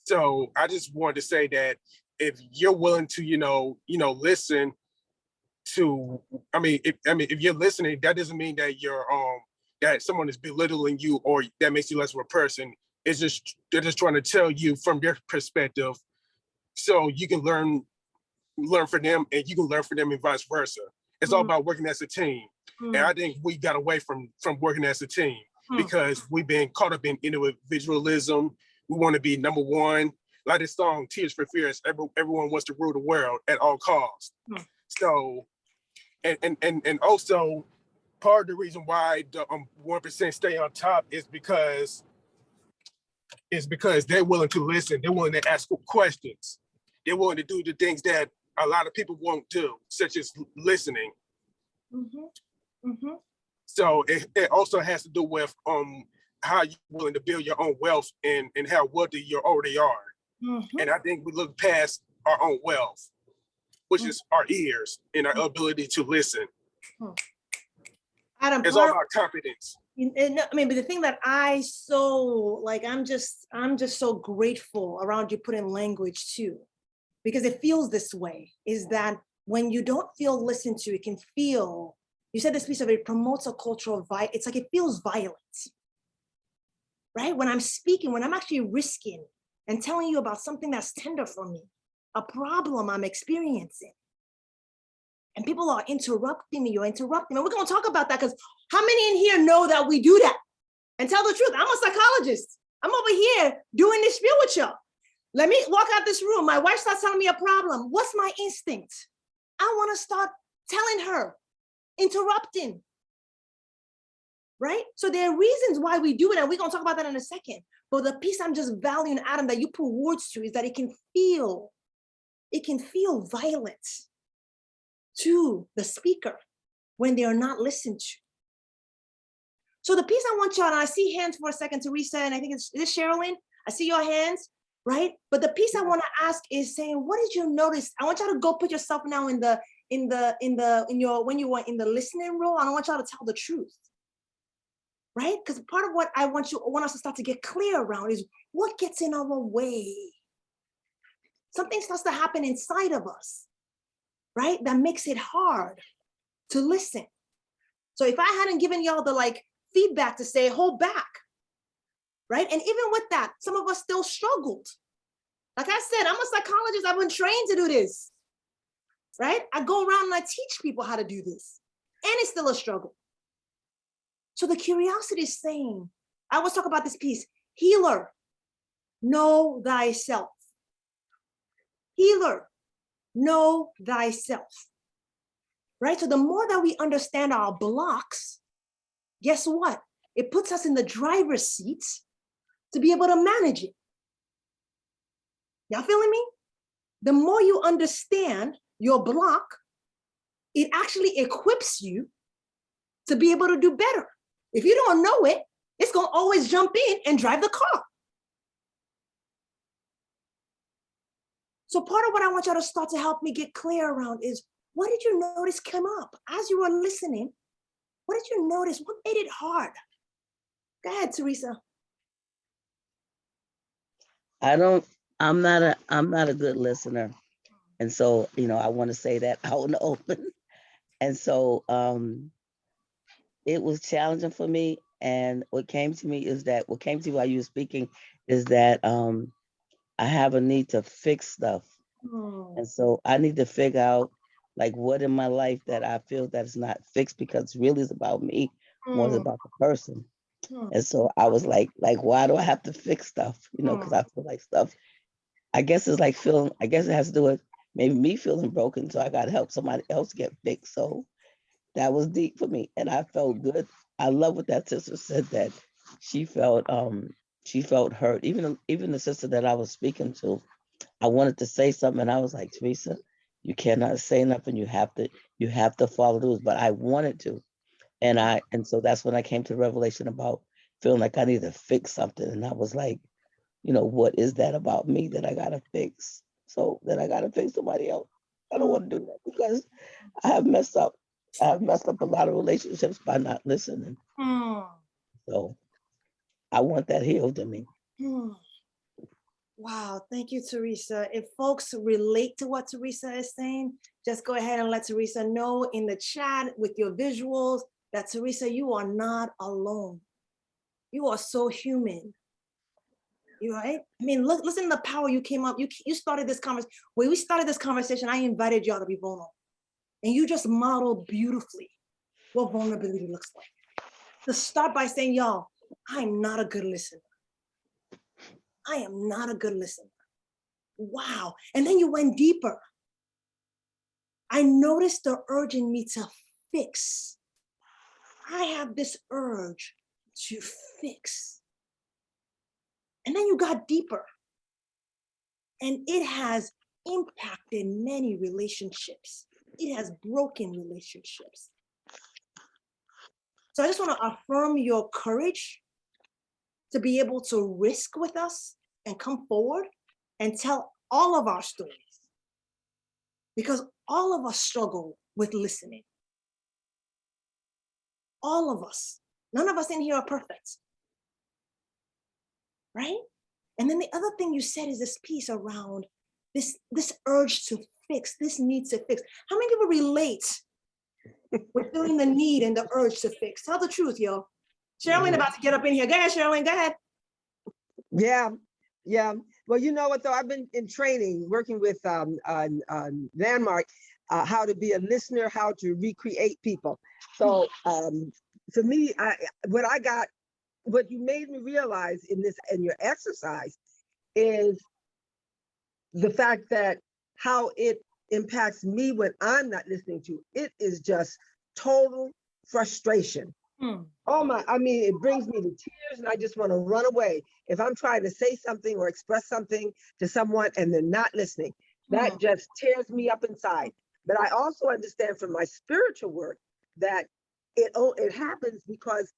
So I just wanted to say that if you're willing to, listen to, if you're listening, that doesn't mean that you're that someone is belittling you or that makes you less of a person. It's just they're just trying to tell you from their perspective, so you can learn from them and you can learn from them and vice versa. It's all about working as a team. And I think we got away from working as a team because we've been caught up in individualism. We want to be number one. Like this song, Tears for Fears, everyone wants to rule the world at all costs. So, and also part of the reason why the 1% stay on top is because they're willing to listen. They're willing to ask questions. They're willing to do the things that a lot of people won't do, such as listening. So it also has to do with how you're willing to build your own wealth and how wealthy you already are. And I think we look past our own wealth, which is our ears and our ability to listen. Adam, it's all about competence. But the thing that I'm just so grateful around you putting language too, because it feels this way, is that when you don't feel listened to, it can feel, you said this piece of it promotes a culture of violence. It's like it feels violent, right? When I'm speaking, when I'm actually risking and telling you about something that's tender for me, a problem I'm experiencing, and people are interrupting me, you're interrupting me. We're gonna talk about that because how many in here know that we do that? And tell the truth, I'm a psychologist. I'm over here doing this spiel with y'all. Let me walk out this room. My wife starts telling me a problem. What's my instinct? I wanna start telling her, interrupting, right? So there are reasons why we do it, and we're gonna talk about that in a second. But the piece I'm just valuing, Adam, that you put words to is that it can feel violence to the speaker when they are not listened to. So the piece I want y'all, and I see hands for a second, Teresa, and I think is this Sherilyn? I see your hands, right? But the piece I want to ask is saying, what did you notice? I want y'all to go put yourself now when you were in the listening role. I don't want y'all to tell the truth, right? Because part of what I want us to start to get clear around is what gets in our way. Something starts to happen inside of us, right? That makes it hard to listen. So if I hadn't given y'all the feedback to say, hold back, right? And even with that, some of us still struggled. Like I said, I'm a psychologist. I've been trained to do this, right? I go around and I teach people how to do this, and it's still a struggle. So the curiosity is saying, I always talk about this piece, healer, know thyself. Healer, know thyself, right? So the more that we understand our blocks, guess what? It puts us in the driver's seat to be able to manage it. Y'all feeling me? The more you understand your block, it actually equips you to be able to do better. If you don't know it, it's gonna always jump in and drive the car. So part of what I want y'all to start to help me get clear around is, what did you notice come up as you were listening? What did you notice? What made it hard? Go ahead, Teresa. I'm not a good listener. And so, I want to say that out in the open. And so it was challenging for me. And what came to me while you were speaking is that I have a need to fix stuff. And so I need to figure out what in my life that I feel that is not fixed, because really it's about me, more than about the person. And so I was like, why do I have to fix stuff? You know, because I feel like stuff, I guess it's like feeling, I guess it has to do with maybe me feeling broken. So I got to help somebody else get fixed. So that was deep for me. And I felt good. I love what that sister said, that she felt hurt. Even the sister that I was speaking to, I wanted to say something and I was like, Teresa, you cannot say nothing. You have to follow the rules. But I wanted to. And so that's when I came to the revelation about feeling like I need to fix something. And I was like, you know, what is that about me that I gotta fix? So that I gotta fix somebody else. I don't want to do that because I have messed up. I have messed up a lot of relationships by not listening. So I want that healed in me. Wow, thank you, Teresa. If folks relate to what Teresa is saying, just go ahead and let Teresa know in the chat with your visuals that Teresa, you are not alone. You are so human. You right? I mean, look, listen to the power you came up. You started this conversation. When we started this conversation, I invited y'all to be vulnerable. And you just modeled beautifully what vulnerability looks like. To start by saying, y'all, I'm not a good listener. I am not a good listener. Wow. And then you went deeper. I noticed the urge in me to fix. I have this urge to fix. And then you got deeper. And it has impacted many relationships. It has broken relationships. So I just want to affirm your courage to be able to risk with us and come forward and tell all of our stories. Because all of us struggle with listening. All of us. None of us in here are perfect. Right? And then the other thing you said is this piece around this urge to fix, this need to fix. How many people relate with feeling the need and the urge to fix? Tell the truth, yo. Sherilyn about to get up in here. Go ahead, Sherilyn, go ahead. Yeah. Well, you know what, though? I've been in training, working with Landmark, how to be a listener, how to recreate people. So for me, what you made me realize in your exercise is the fact that how it impacts me when I'm not listening to it is just total frustration. Oh my, I mean, it brings me to tears and I just want to run away. If I'm trying to say something or express something to someone and they're not listening, that just tears me up inside. But I also understand from my spiritual work that it happens because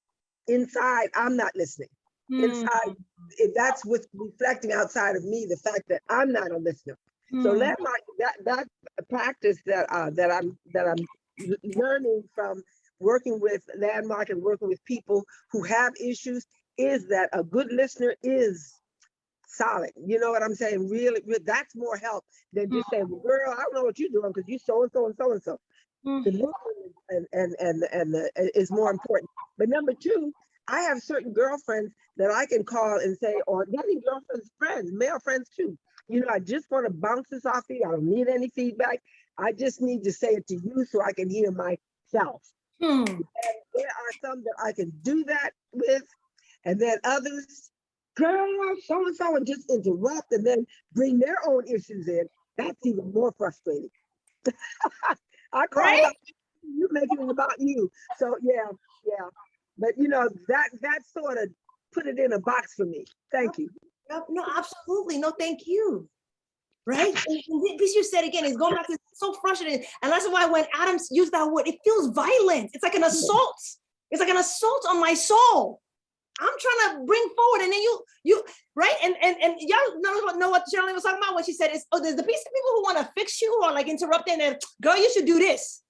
inside I'm not listening. Inside, that's what's reflecting outside of me, the fact that I'm not a listener. So that practice that I'm learning from working with Landmark and working with people who have issues is that a good listener is solid. You know what I'm saying? Really, that's more help than just saying, well, girl, I don't know what you're doing because you so and so and so and so. The listening is more important. But number two, I have certain girlfriends that I can call and say, or getting girlfriends, friends, male friends too. You know, I just want to bounce this off you. I don't need any feedback. I just need to say it to you so I can hear myself. And there are some that I can do that with, and then others, girl, so-and-so, and just interrupt and then bring their own issues in. That's even more frustrating. I call it, you making it about you. So yeah. But you know, that sort of put it in a box for me. Thank you. No, absolutely. No, thank you. Right? And this you said again, is going back to so frustrating. And that's why when Adam used that word, it feels violent. It's like an assault. It's like an assault on my soul. I'm trying to bring forward, and then you right? And y'all know what Sherilyn was talking about when she said, there's the piece of people who want to fix you or like interrupting and girl, you should do this.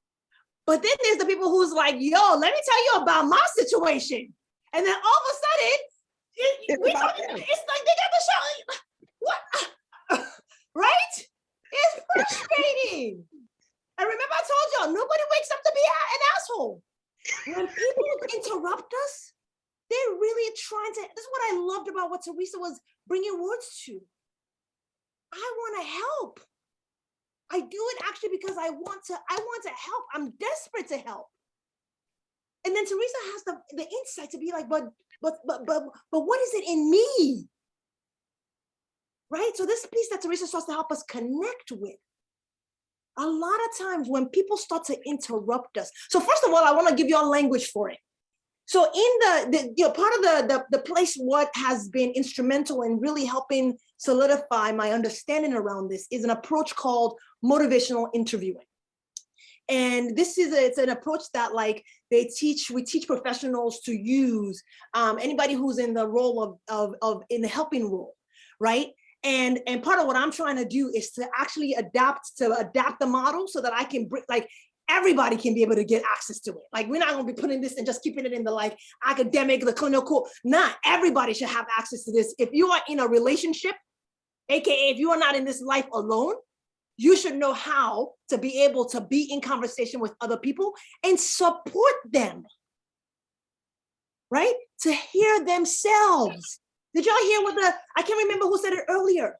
But then there's the people who's like, yo, let me tell you about my situation. And then all of a sudden, it's like they got the show. What? Right? It's frustrating. And remember, I told y'all, nobody wakes up to be an asshole. When people interrupt us, they're really trying to, this is what I loved about what Teresa was bringing words to. I want to help. I do it actually because I want to help. I'm desperate to help. And then Teresa has the insight to be like, but but what is it in me? Right? So this piece that Teresa starts to help us connect with. A lot of times when people start to interrupt us. So first of all, I want to give you all language for it. So in the part of the place, what has been instrumental in really helping solidify my understanding around this is an approach called motivational interviewing. And this is it's an approach that like we teach professionals to use, anybody who's in the role of in the helping role, right? And part of what I'm trying to do is to actually adapt the model so that I can bring, like, everybody can be able to get access to it. Like, we're not going to be putting this and just keeping it in the like academic, the clinical. Not everybody should have access to this. If you are in a relationship, AKA if you are not in this life alone, you should know how to be able to be in conversation with other people and support them, right? To hear themselves. Did y'all hear I can't remember who said it earlier.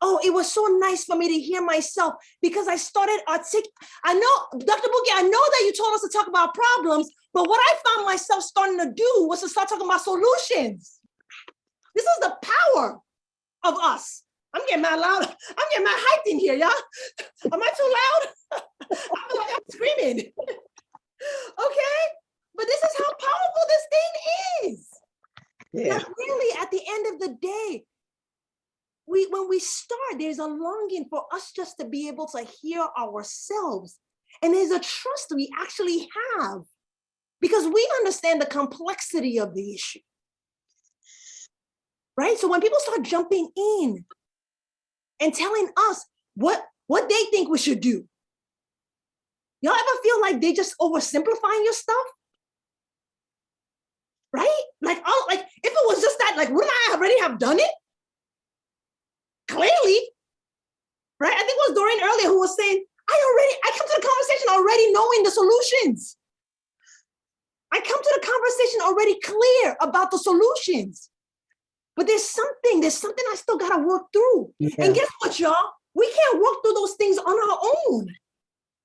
Oh, it was so nice for me to hear myself because I started I know, Dr. Bukky, I know that you told us to talk about problems, but what I found myself starting to do was to start talking about solutions. This is the power of us. I'm getting mad loud. I'm getting mad hyped in here, y'all. Am I too loud? I feel like I'm screaming. Okay? But this is how powerful this thing is. Yeah. That really, at the end of the day, when we start, there's a longing for us just to be able to hear ourselves. And there's a trust we actually have because we understand the complexity of the issue. Right? So when people start jumping in and telling us what they think we should do, y'all ever feel like they just oversimplifying your stuff? Right? Like if it was just that, like, wouldn't I already have done it? Clearly, right? I think it was Doreen earlier who was saying, I come to the conversation already knowing the solutions. I come to the conversation already clear about the solutions. But there's something I still gotta work through. Yeah. And guess what, y'all? We can't work through those things on our own.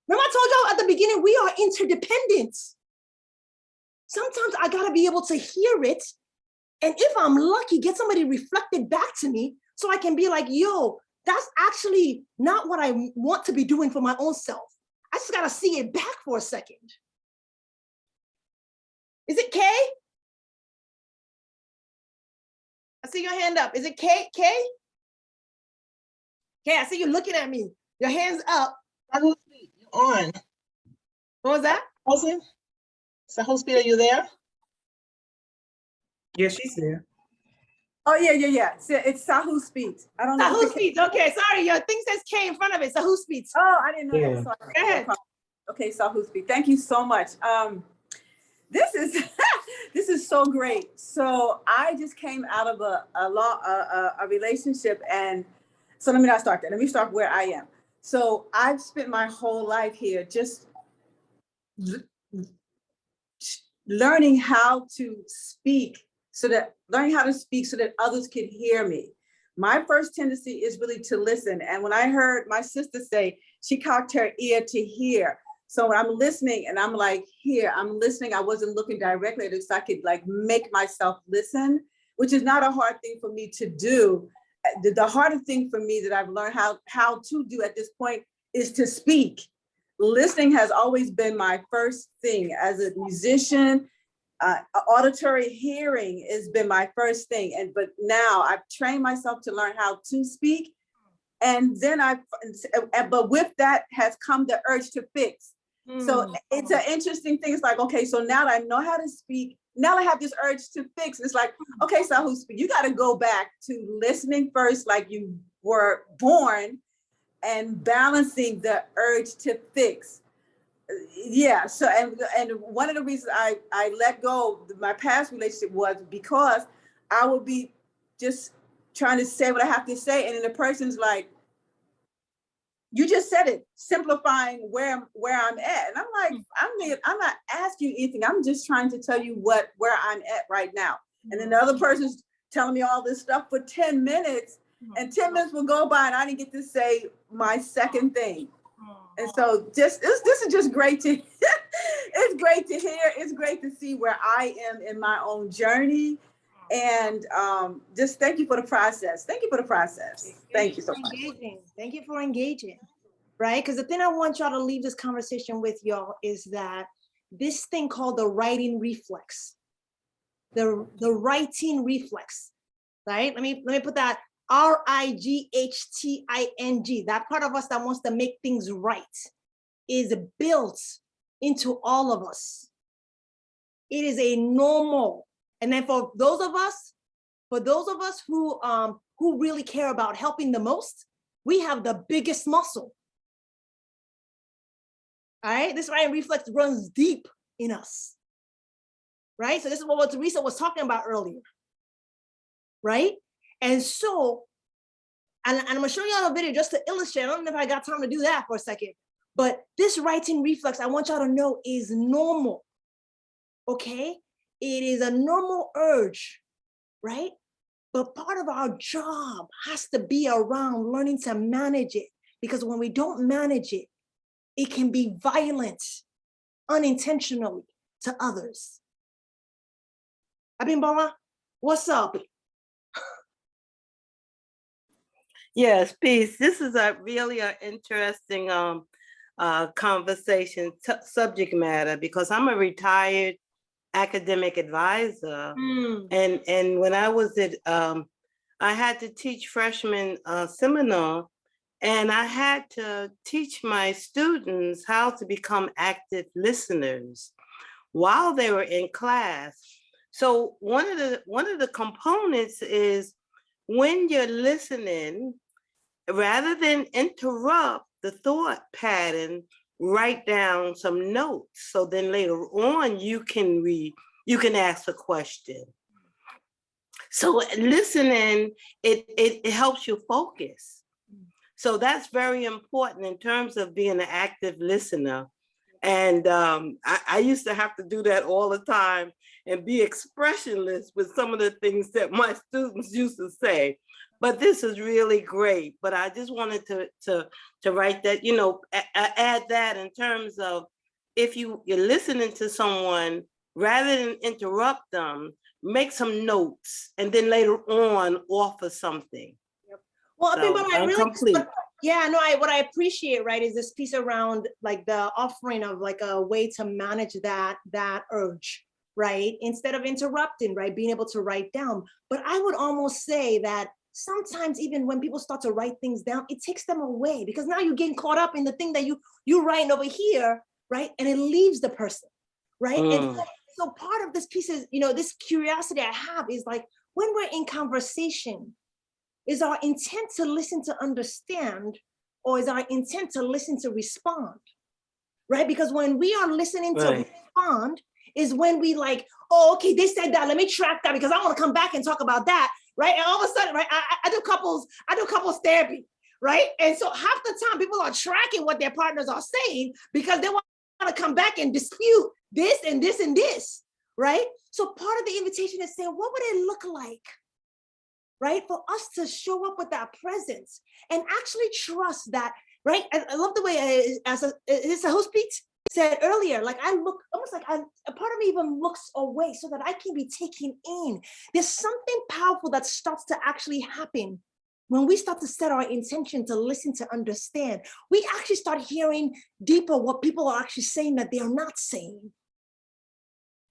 Remember I told y'all at the beginning, we are interdependent. Sometimes I gotta be able to hear it. And if I'm lucky, get somebody reflected back to me so I can be like, yo, that's actually not what I want to be doing for my own self. I just gotta see it back for a second. Is it Kay? I see your hand up. Is it Kay? Kay, I see you looking at me. Your hand's up. You're on. What was that? Cousin? Sahuspeed, are you there? Yeah, she's there. Oh, yeah. It's Sahu Speaks. I don't know. Sahu Speaks. Okay, sorry. Your thing says K in front of it. Sahu Speaks. Oh, I didn't know that. Sorry. Go ahead. Okay, Sahu Speaks. Thank you so much. This is this is so great. So I just came out of a relationship, and so let me not start there. Let me start where I am. So I've spent my whole life here just learning how to speak so that others could hear me. My first tendency is really to listen. And when I heard my sister say she cocked her ear to hear. So when I'm listening and I'm like, here, I'm listening. I wasn't looking directly at it, so I could like make myself listen, which is not a hard thing for me to do. The harder thing for me that I've learned how to do at this point is to speak. Listening has always been my first thing. As a musician, auditory hearing has been my first thing. But now I've trained myself to learn how to speak. And then but with that has come the urge to fix. So it's an interesting thing. It's like, okay, so now that I know how to speak, now I have this urge to fix. It's like, okay, Sahu Speak, you got to go back to listening first, like you were born, and balancing the urge to fix. Yeah. So, and one of the reasons I let go of my past relationship was because I would be just trying to say what I have to say, and then the person's like, you just said it, simplifying where I'm at. And I'm like, I'm not asking you anything. I'm just trying to tell you where I'm at right now. And then the other person's telling me all this stuff for 10 minutes, and 10 minutes will go by and I didn't get to say my second thing. And so this is just great to it's great to hear. It's great to see where I am in my own journey. And just thank you for the process. Thank you for the process. Thank you so much. Thank you for engaging, right? Because the thing I want y'all to leave this conversation with, y'all, is that this thing called the writing reflex, the writing reflex, right? Let me put that RIGHTING, that part of us that wants to make things right, is built into all of us. It is a normal. And then for those of us who really care about helping the most, we have the biggest muscle. All right, this writing reflex runs deep in us, right? So this is what Teresa was talking about earlier, right? And so, and I'm gonna show y'all a video just to illustrate. I don't know if I got time to do that for a second, but this writing reflex, I want y'all to know, is normal, okay? It is a normal urge, right? But part of our job has to be around learning to manage it, because when we don't manage it, it can be violent unintentionally to others. Abimbola, what's up? Yes, peace. This is a really interesting conversation subject matter, because I'm a retired academic advisor, and when I was at I had to teach freshman seminar, and I had to teach my students how to become active listeners while they were in class. So one of the components is, when you're listening, rather than interrupt the thought pattern, write down some notes. So then later on, you can ask a question. So listening, it helps you focus. So that's very important in terms of being an active listener. And I used to have to do that all the time and be expressionless with some of the things that my students used to say. But this is really great. But I just wanted to write that, add that in terms of, if you're listening to someone, rather than interrupt them, make some notes, and then later on offer something. Well, So, but I really, complete. yeah, no, what I appreciate, right, is this piece around like the offering of like a way to manage that urge, right? Instead of interrupting, right, being able to write down. But I would almost say that sometimes even when people start to write things down, it takes them away, because now you're getting caught up in the thing that you're writing over here, right? And it leaves the person, right? And so part of this piece is, this curiosity I have is like, when we're in conversation, is our intent to listen to understand, or is our intent to listen to respond, right? Because when we are listening to respond is when we like, oh, okay, they said that, let me track that because I want to come back and talk about that, right? And all of a sudden, right, I do couples therapy, right? And so half the time people are tracking what their partners are saying because they want to come back and dispute this and this and this, right? So part of the invitation is saying, what would it look like, right, for us to show up with that presence and actually trust that, right? I love the way, as a host Pete said earlier, like I look almost like a part of me even looks away so that I can be taken in. There's something powerful that starts to actually happen when we start to set our intention to listen, to understand. We actually start hearing deeper what people are actually saying that they are not saying.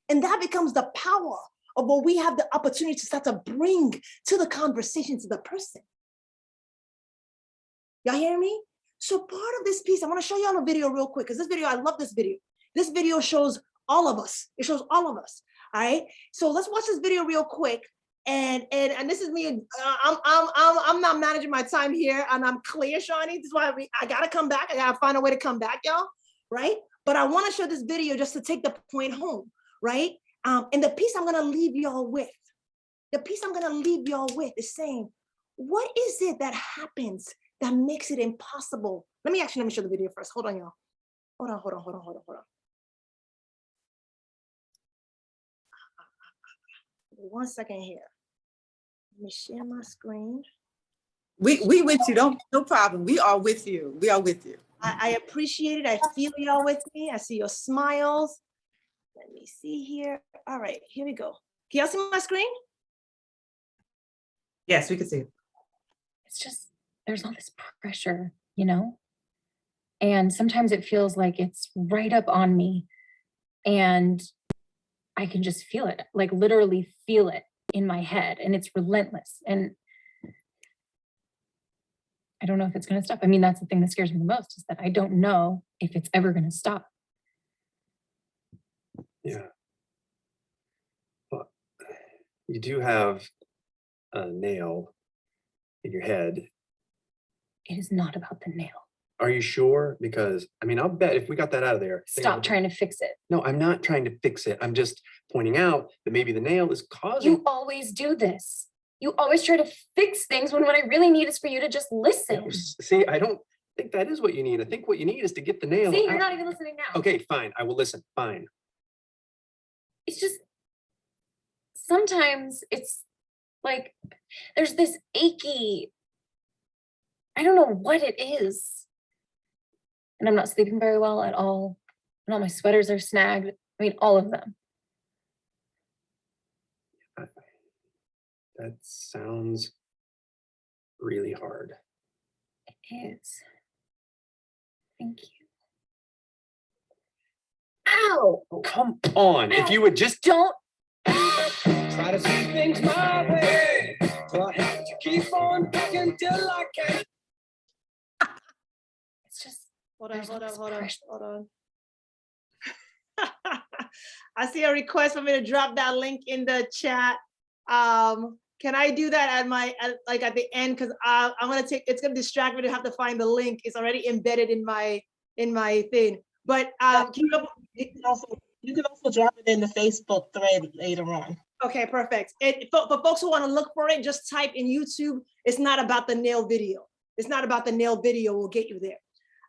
And that becomes the power of what we have the opportunity to start to bring to the conversation to the person. Y'all hear me? So part of this piece, I want to show y'all a video real quick, because this video, I love this video. This video shows all of us. It shows all of us. All right. So let's watch this video real quick. And this is me. I'm not managing my time here, and I'm clear, Shawnee. This is why I gotta come back. I gotta find a way to come back, y'all. Right. But I want to show this video just to take the point home. Right. And the piece I'm gonna leave y'all with, is saying, what is it that happens that makes it impossible? Let me show the video first. Hold on, y'all. Hold on. 1 second here. Let me share my screen. We with you. No problem. We are with you. I appreciate it. I feel y'all with me. I see your smiles. Let me see here. All right, here we go. Can y'all see my screen? Yes, we can see it. It's just, there's all this pressure, you know? And sometimes it feels like it's right up on me and I can just feel it, like literally feel it in my head, and it's relentless. And I don't know if it's going to stop. I mean, that's the thing that scares me the most, is that I don't know if it's ever going to stop. Yeah. Well, you do have a nail in your head. It is not about the nail. Are you sure? Because, I mean, I'll bet if we got that out of there. Stop trying to fix it. No, I'm not trying to fix it. I'm just pointing out that maybe the nail is causing. You always do this. You always try to fix things when what I really need is for you to just listen. See, I don't think that is what you need. I think what you need is to get the nail See, out. you're not even listening now. Okay, fine. I will listen. Fine. It's just, sometimes it's like, there's this achy, I don't know what it is. And I'm not sleeping very well at all. And all my sweaters are snagged. I mean, all of them. That sounds really hard. It is. Thank you. Ow! Come on. If you would just don't Try to see things my way. So I have to keep on talking till I can. It's just, Hold on. I see a request for me to drop that link in the chat. Can I do that at the end? Because it's gonna distract me to have to find the link. It's already embedded in my thing. But you can also drop it in the Facebook thread later on. Okay, perfect. For folks who want to look for it, just type in YouTube. It's not about the nail video. It's not about the nail video. We'll get you there.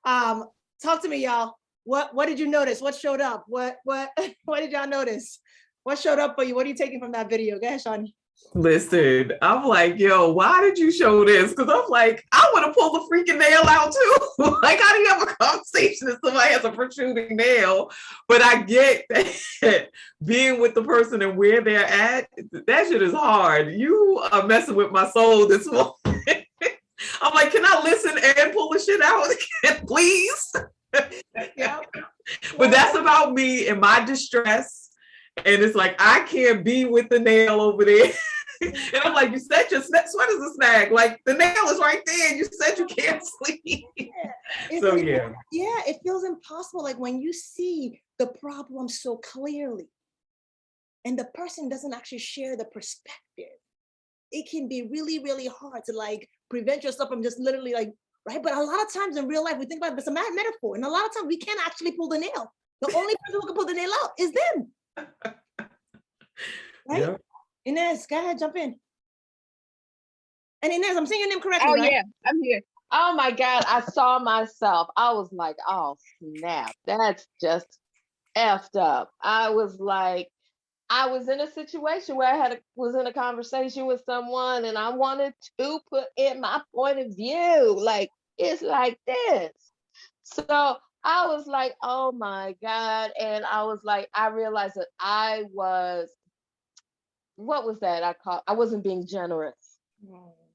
Talk to me, y'all. What did you notice? What showed up? What did y'all notice? What showed up for you? What are you taking from that video? Go ahead, Shawnee. Listen, I'm like, yo, why did you show this? Because I'm like, I want to pull the freaking nail out too. Like, how do you have a conversation if somebody has a protruding nail? But I get that being with the person and where they're at, that shit is hard. You are messing with my soul this morning. I'm like, can I listen and pull the shit out, please? Yeah. But that's about me and my distress. And it's like, I can't be with the nail over there. And I'm like, you said your sweater's a snag. Like, the nail is right there. You said you can't sleep. So, yeah. Yeah, it feels impossible. Like when you see the problem so clearly and the person doesn't actually share the perspective, it can be really, really hard to like prevent yourself from just literally like, right? But a lot of times in real life, we think about it, it's a metaphor. And a lot of times we can't actually pull the nail. The only person who can pull the nail out is them. Right? Yeah. Inez, go ahead, jump in. And Inez, I'm saying your name correctly, Oh, right? yeah, I'm here. Oh my God, I saw myself. I was like, oh snap, that's just effed up. I was like, I was in a situation where I was in a conversation with someone and I wanted to put in my point of view. Like, it's like this. So I was like, oh my God. And I was like, I realized that I was, what was that I wasn't being generous.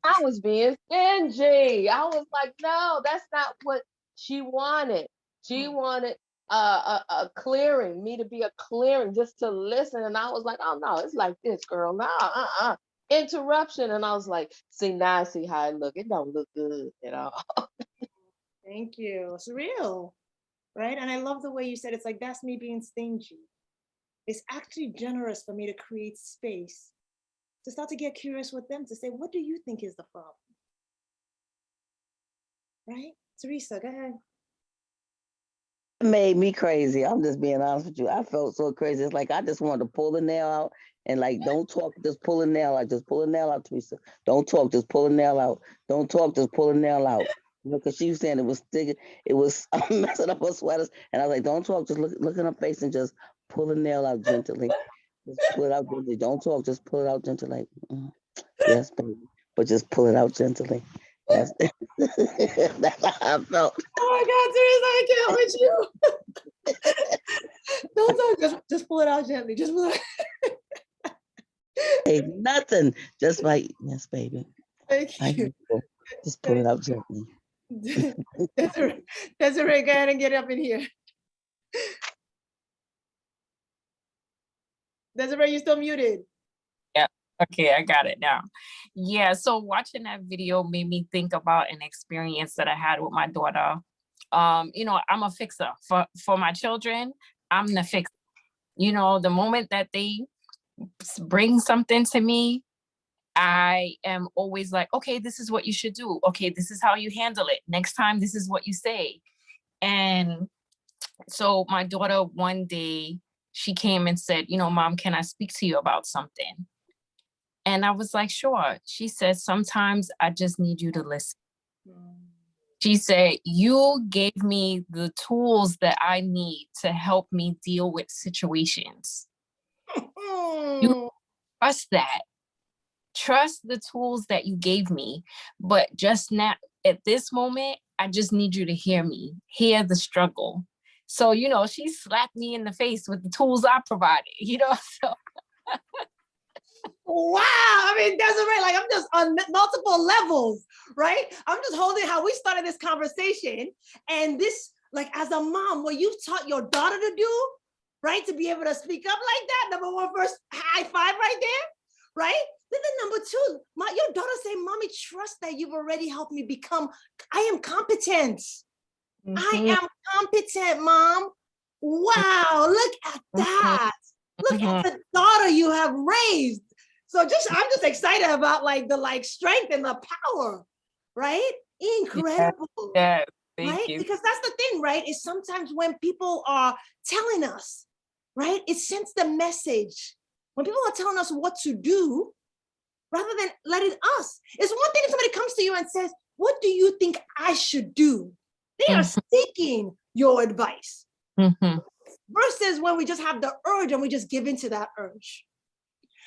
I was being stingy. I was like, no, that's not what she wanted. She wanted a clearing, me to be a clearing, just to listen. And I was like, oh no, it's like this, girl. No, interruption. And I was like, see, now I see how I look. It don't look good at all. Thank you. It's real, right? And I love the way you said it's like, that's me being stingy. It's actually generous for me to create space to start to get curious with them, to say, what do you think is the problem? Right? Teresa, go ahead. It made me crazy. I'm just being honest with you. I felt so crazy. It's like I just wanted to pull the nail out and like, don't talk, just pull a nail out. Just pull a nail out, Teresa. Don't talk, just pull a nail out. Don't talk, just pull a nail out. Because she was saying it was sticking, it was messing up her sweaters. And I was like, don't talk, just look in her face and just pull the nail out gently. Just pull it out gently. Don't talk, just pull it out gently. Like, yes, baby. But just pull it out gently. That's how I felt. Oh my God, Teresa, I can't with you. hold on, just pull it out gently. Just pull it. Hey, nothing. Just like, yes, baby. Thank you. Just pull it out gently. Desiree, go ahead and get up in here. Desiree, you still muted. Yeah. Okay, I got it now. Yeah, so watching that video made me think about an experience that I had with my daughter. You know, I'm a fixer for my children. I'm the fixer. You know, the moment that they bring something to me, I am always like, okay, this is what you should do. Okay, this is how you handle it. Next time, this is what you say. And so my daughter, one day, she came and said, you know, Mom, can I speak to you about something? And I was like, sure. She said, sometimes I just need you to listen. She said, you gave me the tools that I need to help me deal with situations. You trust that. Trust the tools that you gave me. But just now, at this moment, I just need you to hear me, hear the struggle. So, you know, she slapped me in the face with the tools I provided, you know, so. Wow, I mean, Desiree, like I'm just on multiple levels, right? I'm just holding how we started this conversation, and this, like as a mom, what you've taught your daughter to do, right? To be able to speak up like that, number one, first high five right there, right? Then number two, your daughter say, Mommy, trust that you've already helped me become, I am competent. I am competent, Mom. Wow, look at that. Look at the daughter you have raised. So I'm just excited about like the strength and the power, right? Incredible. Yeah, thank right? you. Because that's the thing, right? Is sometimes when people are telling us, right? It sends the message. When people are telling us what to do, rather than letting us. It's one thing if somebody comes to you and says, what do you think I should do? They are seeking your advice. Versus when we just have the urge and we just give into that urge.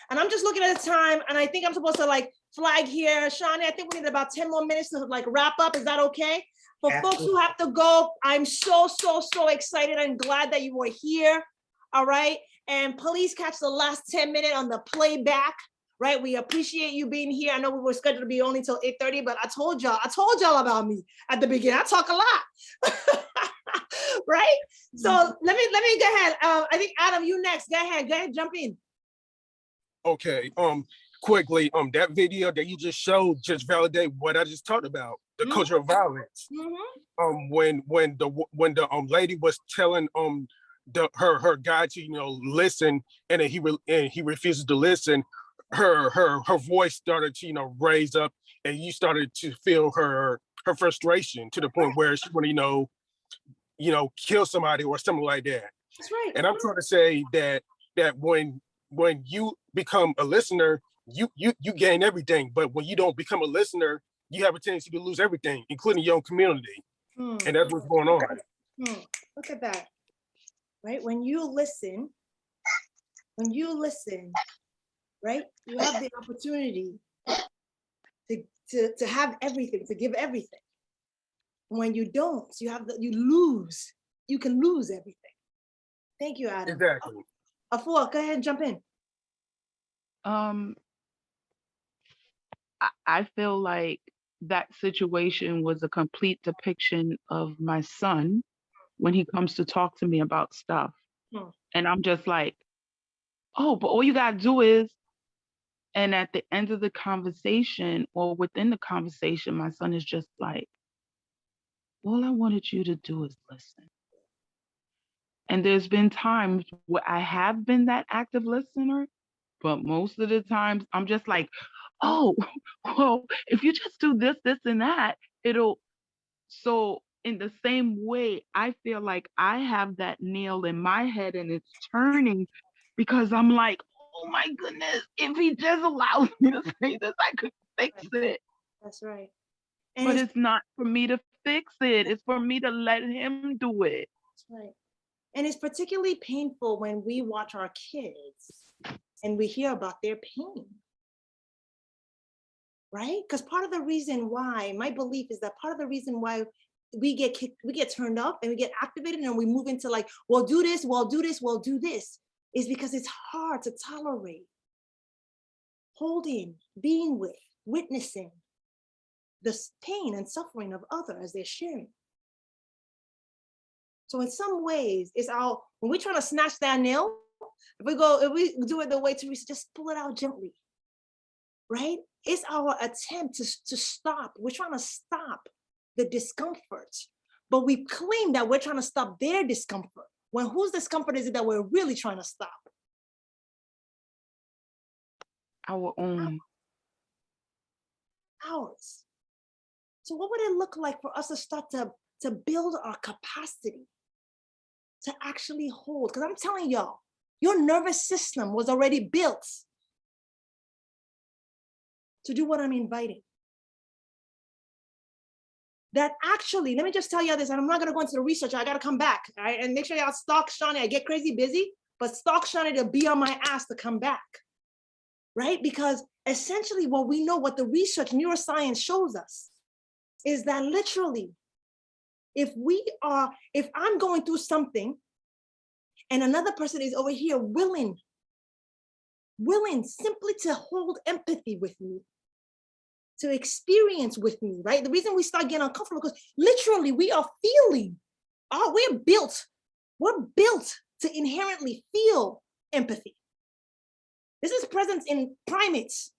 And I'm just looking at the time, and I think I'm supposed to like flag here. Shawnee, I think we need about 10 more minutes to like wrap up. Is that okay? For folks who have to go, I'm so excited and glad that you were here. All right. And please catch the last 10 minutes on the playback. Right, we appreciate you being here. I know we were scheduled to be only till 8:30, but I told y'all about me at the beginning. I talk a lot, right? So let me go ahead. I think Adam, you next. Go ahead, jump in. Okay, quickly, that video that you just showed just validate what I just talked about, the culture of violence. When the lady was telling her guy to listen, and then he refuses to listen. Her voice started to raise up, and you started to feel her frustration to the point where she want to kill somebody or something like that. That's right. And I'm trying to say that when you become a listener, you gain everything. But when you don't become a listener, you have a tendency to lose everything, including your own community. And that's what's going on. Look at that. Right? When you listen, right? You have the opportunity to have everything, to give everything. When you don't, you lose. You can lose everything. Thank you, Adam. Exactly. Afua, go ahead and jump in. I feel like that situation was a complete depiction of my son when he comes to talk to me about stuff. And I'm just like, oh, but all you gotta do is, and at the end of the conversation or within the conversation, my son is just like, all I wanted you to do is listen. And there's been times where I have been that active listener, but most of the times I'm just like, oh, well, if you just do this, this, and that, so in the same way, I feel like I have that nail in my head and it's turning because I'm like, oh my goodness, if he just allows me to say this, I could fix it. That's right. But it's not for me to fix it. It's for me to let him do it. That's right. And it's particularly painful when we watch our kids and we hear about their pain. Right? Because part of the reason why, my belief is that part of the reason why we get turned up and we get activated and we move into like, well, do this, well, do this, well, do this, is because it's hard to tolerate holding, being with, witnessing the pain and suffering of others as they're sharing. So in some ways, it's our, when we're trying to snatch that nail, if we do it the way Teresa, just pull it out gently, right? It's our attempt to stop. We're trying to stop the discomfort, but we claim that we're trying to stop their discomfort. When whose discomfort is it that we're really trying to stop? Our own. Ours. So what would it look like for us to start to build our capacity to actually hold? Because I'm telling y'all, your nervous system was already built to do what I'm inviting. That actually, let me just tell you this, and I'm not gonna go into the research, I gotta come back, all right? And make sure y'all stalk Shawnee. I get crazy busy, but stalk Shawnee to be on my ass to come back, right? Because essentially what we know, what the research, neuroscience shows us, is that literally, if I'm going through something and another person is over here willing simply to hold empathy with me, to experience with me, right? The reason we start getting uncomfortable, because literally we are feeling, we're built to inherently feel empathy. This is present in primates.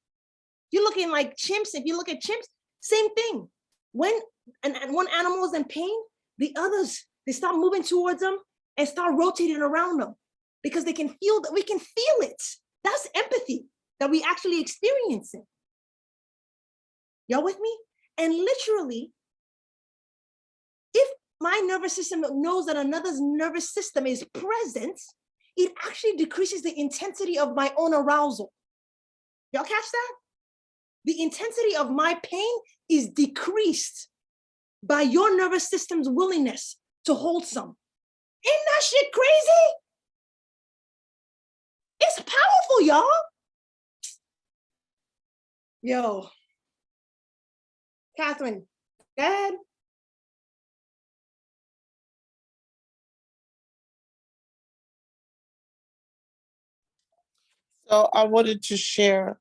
You're looking like chimps, if you look at chimps, same thing. When one animal is in pain, the others, they start moving towards them and start rotating around them because they can feel that, we can feel it. That's empathy that we actually experiencing. Y'all with me? And literally, if my nervous system knows that another's nervous system is present, it actually decreases the intensity of my own arousal. Y'all catch that? The intensity of my pain is decreased by your nervous system's willingness to hold some. Ain't that shit crazy? It's powerful, y'all. Yo. Catherine, go ahead. So I wanted to share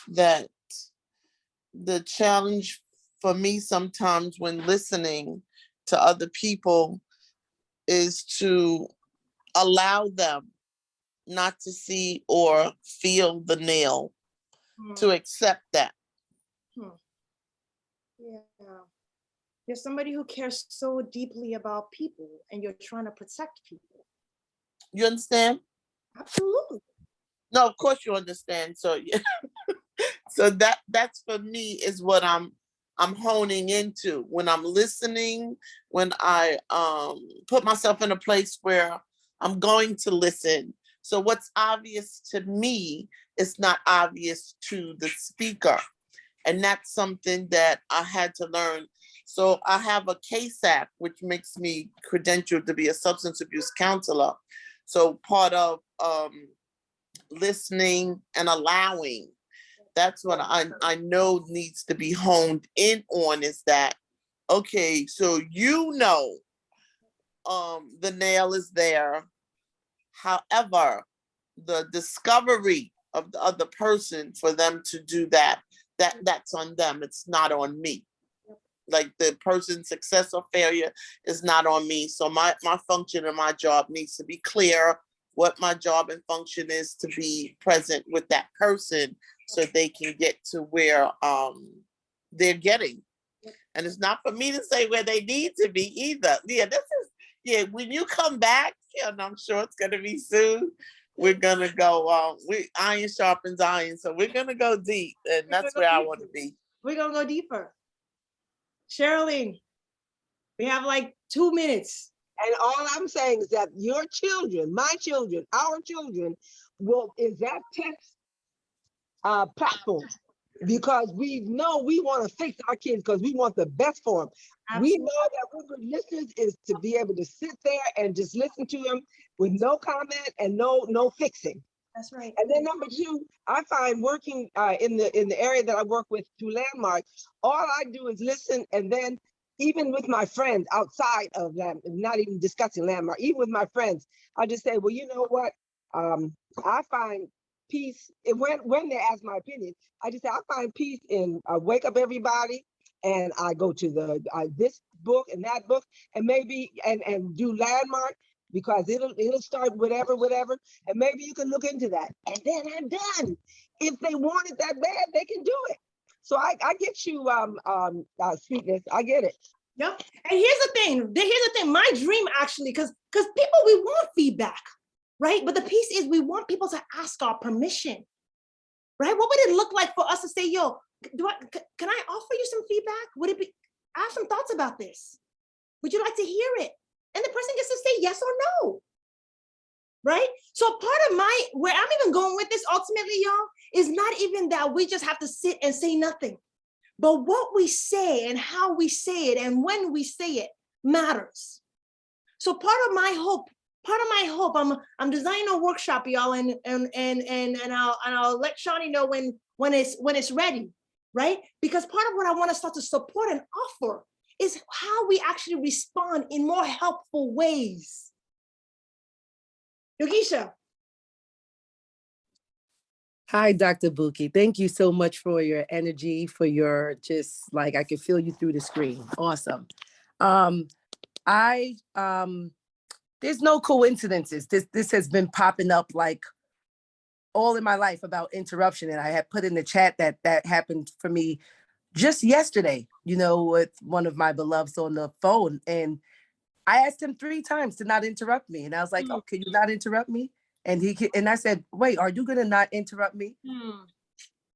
that the challenge for me sometimes when listening to other people is to allow them not to see or feel the nail, to accept that. Yeah. You're somebody who cares so deeply about people and you're trying to protect people. You understand? Absolutely. No, of course you understand. So yeah. So that's for me is what I'm honing into when I'm listening, when I put myself in a place where I'm going to listen. So what's obvious to me is not obvious to the speaker. And that's something that I had to learn. So I have a CASAC, which makes me credentialed to be a substance abuse counselor. So part of listening and allowing, that's what I know needs to be honed in on, is that, okay, so you know the nail is there. However, the discovery of the other person for them to do that's on them. It's not on me. Like the person's success or failure is not on me. So my function and my job needs to be clear what my job and function is to be present with that person so they can get to where they're getting. And it's not for me to say where they need to be either. Yeah, when you come back, and I'm sure it's gonna be soon, we're gonna go, iron sharpens iron. So we're gonna go deep, and that's where I want to be. We're gonna go deeper. Sherilyn, we have like 2 minutes. And all I'm saying is that your children, my children, our children is that text platform, because we know we want to fix our kids because we want the best for them. Absolutely. We know that we're good listeners is to be able to sit there and just listen to them with no comment and no fixing. That's right. And then number two, I find working in the area that I work with through Landmark, all I do is listen and then even with my friends outside of them, not even discussing Landmark, even with my friends, I just say, well, you know what? I find peace when they ask my opinion. I just say I find peace in wake up everybody, and I go to the this book and that book, and maybe and do Landmark, because it'll start whatever, and maybe you can look into that, and then I'm done. If they want it that bad, they can do it. So I get you, Sweetness. I get it. Yep. And here's the thing. My dream actually, because people, we want feedback, right? But the piece is we want people to ask our permission, right? What would it look like for us to say, yo, can I offer you some feedback? Would it be, I have some thoughts about this. Would you like to hear it? And the person gets to say yes or no, right? So part of where I'm even going with this ultimately, y'all, is not even that we just have to sit and say nothing, but what we say and how we say it and when we say it matters. So part of my hope, I'm designing a workshop, y'all, and I'll let Shawnee know when it's ready, right? Because part of what I want to start to support and offer is how we actually respond in more helpful ways. Yogisha. Hi, Dr. Bukky. Thank you so much for your energy, for your just like, I can feel you through the screen. Awesome. There's no coincidences. This has been popping up like all in my life about interruption. And I had put in the chat that happened for me just yesterday, with one of my beloveds on the phone. And I asked him 3 times to not interrupt me. And I was like, oh, can you not interrupt me? And I said, wait, are you going to not interrupt me?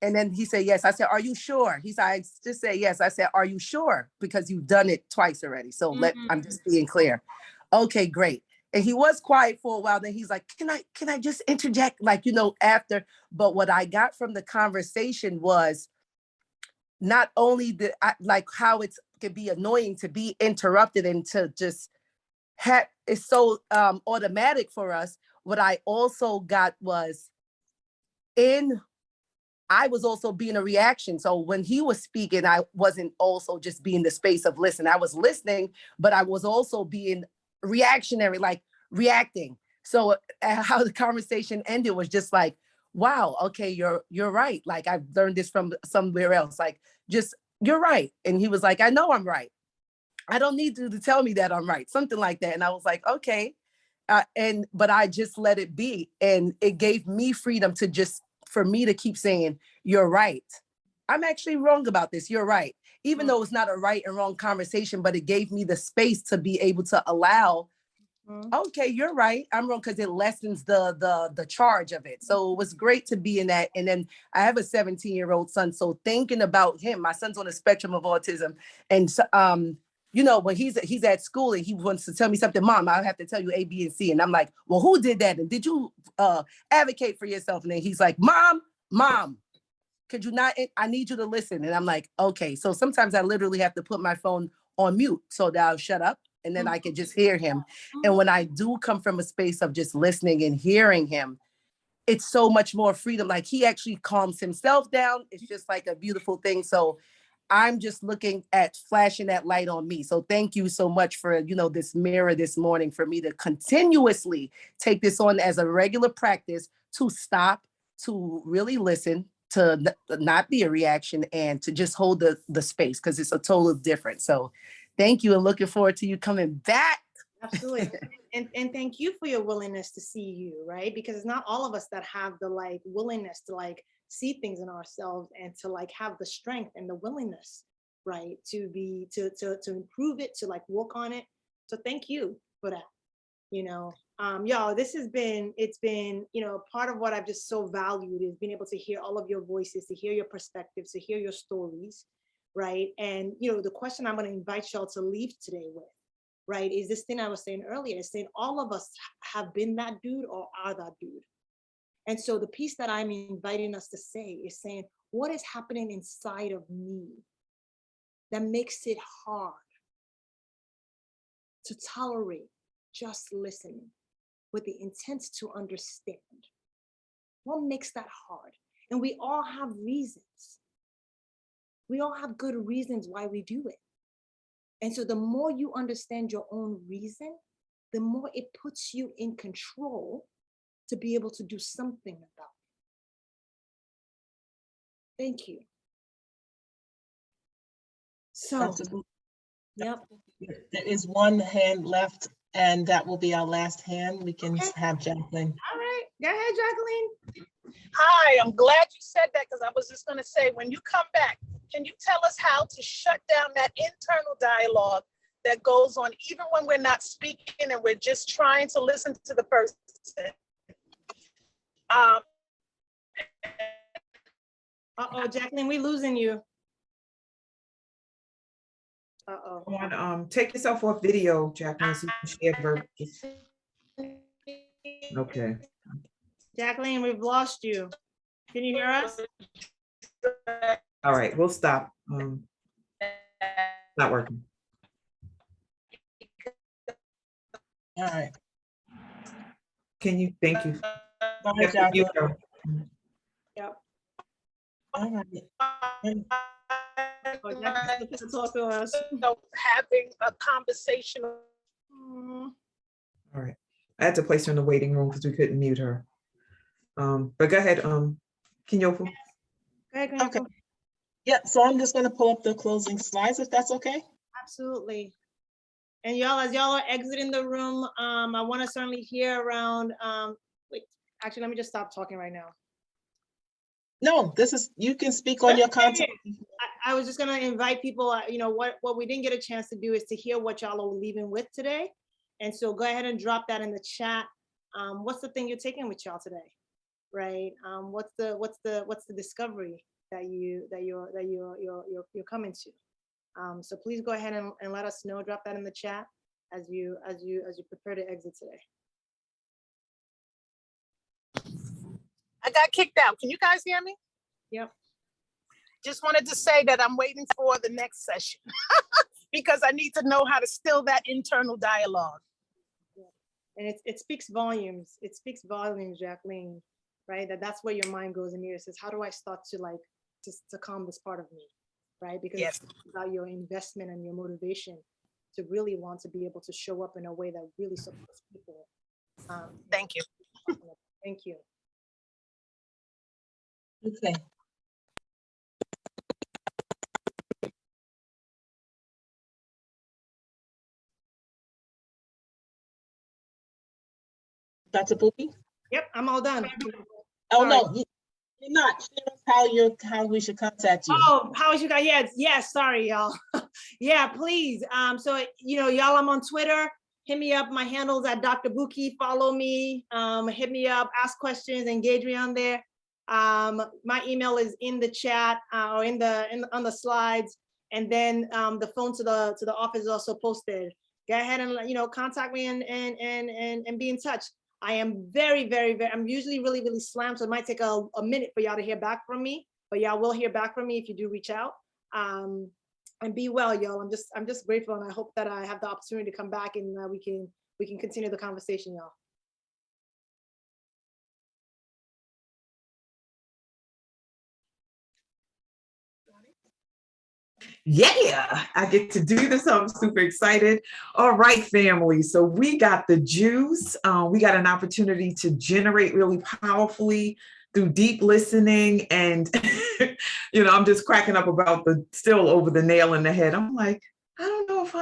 And then he said, yes. I said, are you sure? He said, I just said, yes. I said, are you sure? Because you've done it twice already. So I'm just being clear. Okay, great. And he was quiet for a while. Then he's like, can I just interject? After, but what I got from the conversation was not only how it can be annoying to be interrupted and to just it's so automatic for us. What I also got was I was also being a reaction. So when he was speaking, I wasn't also just being the space of listen. I was listening, but I was also being reactionary, like reacting. So how the conversation ended was just like, wow, okay, you're right. Like I've learned this from somewhere else. Like just, you're right. And he was like, I know I'm right. I don't need you to tell me that I'm right. Something like that. And I was like, okay. But I just let it be. And it gave me freedom for me to keep saying, you're right. I'm actually wrong about this. You're right. Even though it's not a right and wrong conversation, but it gave me the space to be able to allow, okay, you're right. I'm wrong, because it lessens the charge of it. So it was great to be in that. And then I have a 17-year-old son. So thinking about him, my son's on the spectrum of autism. And when he's at school and he wants to tell me something, Mom, I'll have to tell you A, B, and C. And I'm like, well, who did that? And did you advocate for yourself? And then he's like, Mom, could you not? I need you to listen. And I'm like, okay. So sometimes I literally have to put my phone on mute so that I'll shut up and then I can just hear him. And when I do come from a space of just listening and hearing him, it's so much more freedom. Like he actually calms himself down. It's just like a beautiful thing. So I'm just looking at flashing that light on me. So thank you so much for, this mirror this morning for me to continuously take this on as a regular practice, to stop, to really listen, to not be a reaction, and to just hold the space, because it's a total difference. So thank you, and looking forward to you coming back. Absolutely. And thank you for your willingness to see you, right? Because it's not all of us that have the willingness to see things in ourselves and to have the strength and the willingness, right? To improve it, to work on it. So thank you for that. Y'all, it's been, part of what I've just so valued is being able to hear all of your voices, to hear your perspectives, to hear your stories, right? And, the question I'm going to invite y'all to leave today with, right, is this thing I was saying earlier, is saying all of us have been that dude or are that dude. And so the piece that I'm inviting us to say is saying, what is happening inside of me that makes it hard to tolerate just listening with the intent to understand? What makes that hard? And we all have reasons. We all have good reasons why we do it. And so the more you understand your own reason, the more it puts you in control to be able to do something about it. Thank you. So, yep. There is one hand left, and that will be our last hand. We can have Jacqueline. All right, go ahead, Jacqueline. Hi, I'm glad you said that because I was just going to say, when you come back, can you tell us how to shut down that internal dialogue that goes on even when we're not speaking and we're just trying to listen to the person? Uh-oh, Jacqueline, we losing you. Uh-oh. Take yourself off video, Jacqueline, so you can share Okay. Jacqueline, we've lost you. Can you hear us? All right, we'll stop. Not working. All right. Can you, thank you. Go ahead, Jacqueline. Yep. All right. Talk to us. So having a conversation. All right. I had to place her in the waiting room because we couldn't mute her. But go ahead, Kinyofu. Okay. Yeah, so I'm just going to pull up the closing slides if that's okay. Absolutely. And y'all, as y'all are exiting the room, I want to certainly hear around, wait, actually, let me just stop talking right now. No, this is, you can speak on your content. I was just going to invite people, what we didn't get a chance to do is to hear what y'all are leaving with today. And so go ahead and drop that in the chat. What's the thing you're taking with y'all today, right? What's the discovery that you're coming to? So please go ahead and let us know. Drop that in the chat as you prepare to exit today. I got kicked out. Can you guys hear me? Yep. Just wanted to say that I'm waiting for the next session because I need to know how to still that internal dialogue. And it speaks volumes. It speaks volumes, Jacqueline, right? That's where your mind goes and it says, how do I start to calm this part of me, right? Because yes, it's about your investment and your motivation to really want to be able to show up in a way that really supports people. Thank you. Thank you. Okay. Dr. Bukky? Yep, I'm all done. Oh, no, you're not. Share us how we should contact you. Oh, how is you guys? Yes, sorry, y'all. Yeah, please. So, y'all, I'm on Twitter. Hit me up. My handle's at Dr. Bukky. Follow me. Hit me up, ask questions, engage me on there. My email is in the chat or on the slides. And then the phone to the office is also posted. Go ahead and contact me and be in touch. I am very, I'm usually really, really slammed, so it might take a minute for y'all to hear back from me, but y'all will hear back from me if you do reach out. And be well, y'all. I'm just grateful, and I hope that I have the opportunity to come back and we can continue the conversation, y'all. Yeah, I get to do this. I'm super excited. All right, family. So we got the juice. We got an opportunity to generate really powerfully through deep listening. And, I'm just cracking up about still over the nail in the head. I'm like, I don't know if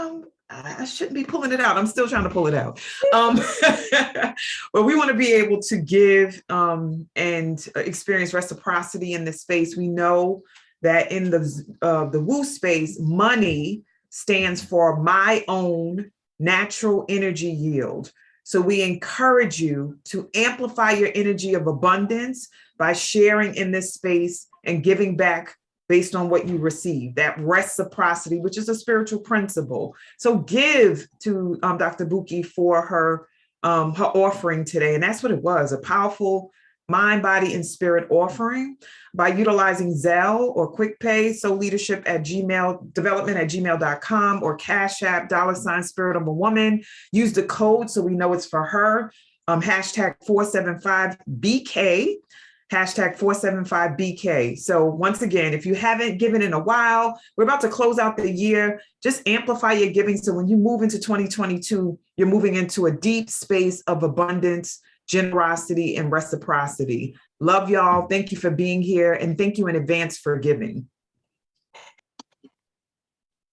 I shouldn't be pulling it out. I'm still trying to pull it out. But we want to be able to give and experience reciprocity in this space. We know that in the woo space, money stands for my own natural energy yield. So we encourage you to amplify your energy of abundance by sharing in this space and giving back based on what you receive, that reciprocity, which is a spiritual principle. So give to Dr. Bukky for her offering today. And that's what it was, a powerful mind, body, and spirit offering by utilizing Zelle or QuickPay, development@gmail.com, or Cash App, $Spirit of a Woman. Use the code so we know it's for her, #475BK. hashtag 475BK. So once again, if you haven't given in a while, we're about to close out the year. Just amplify your giving. So when you move into 2022, you're moving into a deep space of abundance, generosity, and reciprocity. Love y'all. Thank you for being here. And thank you in advance for giving.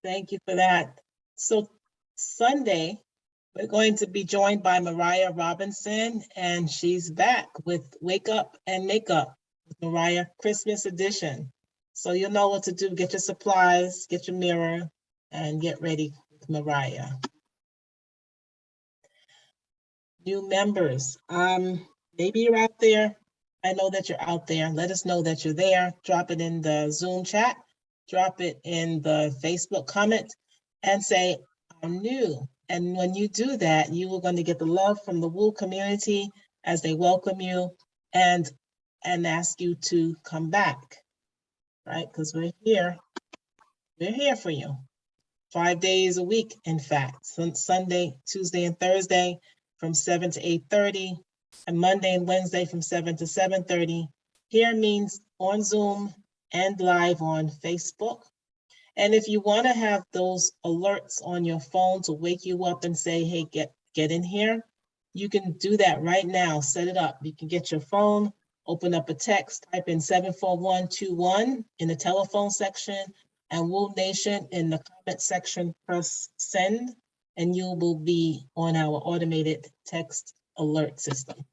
Thank you for that. So Sunday, we're going to be joined by Mariah Robinson, and she's back with Wake Up and Makeup with Mariah Christmas edition. So you'll know what to do. Get your supplies, get your mirror, and get ready with Mariah. New members, maybe you're out there. I know that you're out there. Let us know that you're there. Drop it in the Zoom chat, drop it in the Facebook comment, and say, I'm new. And when you do that, you are going to get the love from the WOO community as they welcome you and ask you to come back, right? Because we're here for you. 5 days a week, in fact, Sunday, Tuesday, and Thursday from 7 to 8:30, and Monday and Wednesday from 7 to 7:30. Here means on Zoom and live on Facebook. And if you want to have those alerts on your phone to wake you up and say, hey, get in here, you can do that right now. Set it up. You can get your phone, open up a text, type in 74121 in the telephone section, and WOO Nation in the comment section, press send, and you will be on our automated text alert system.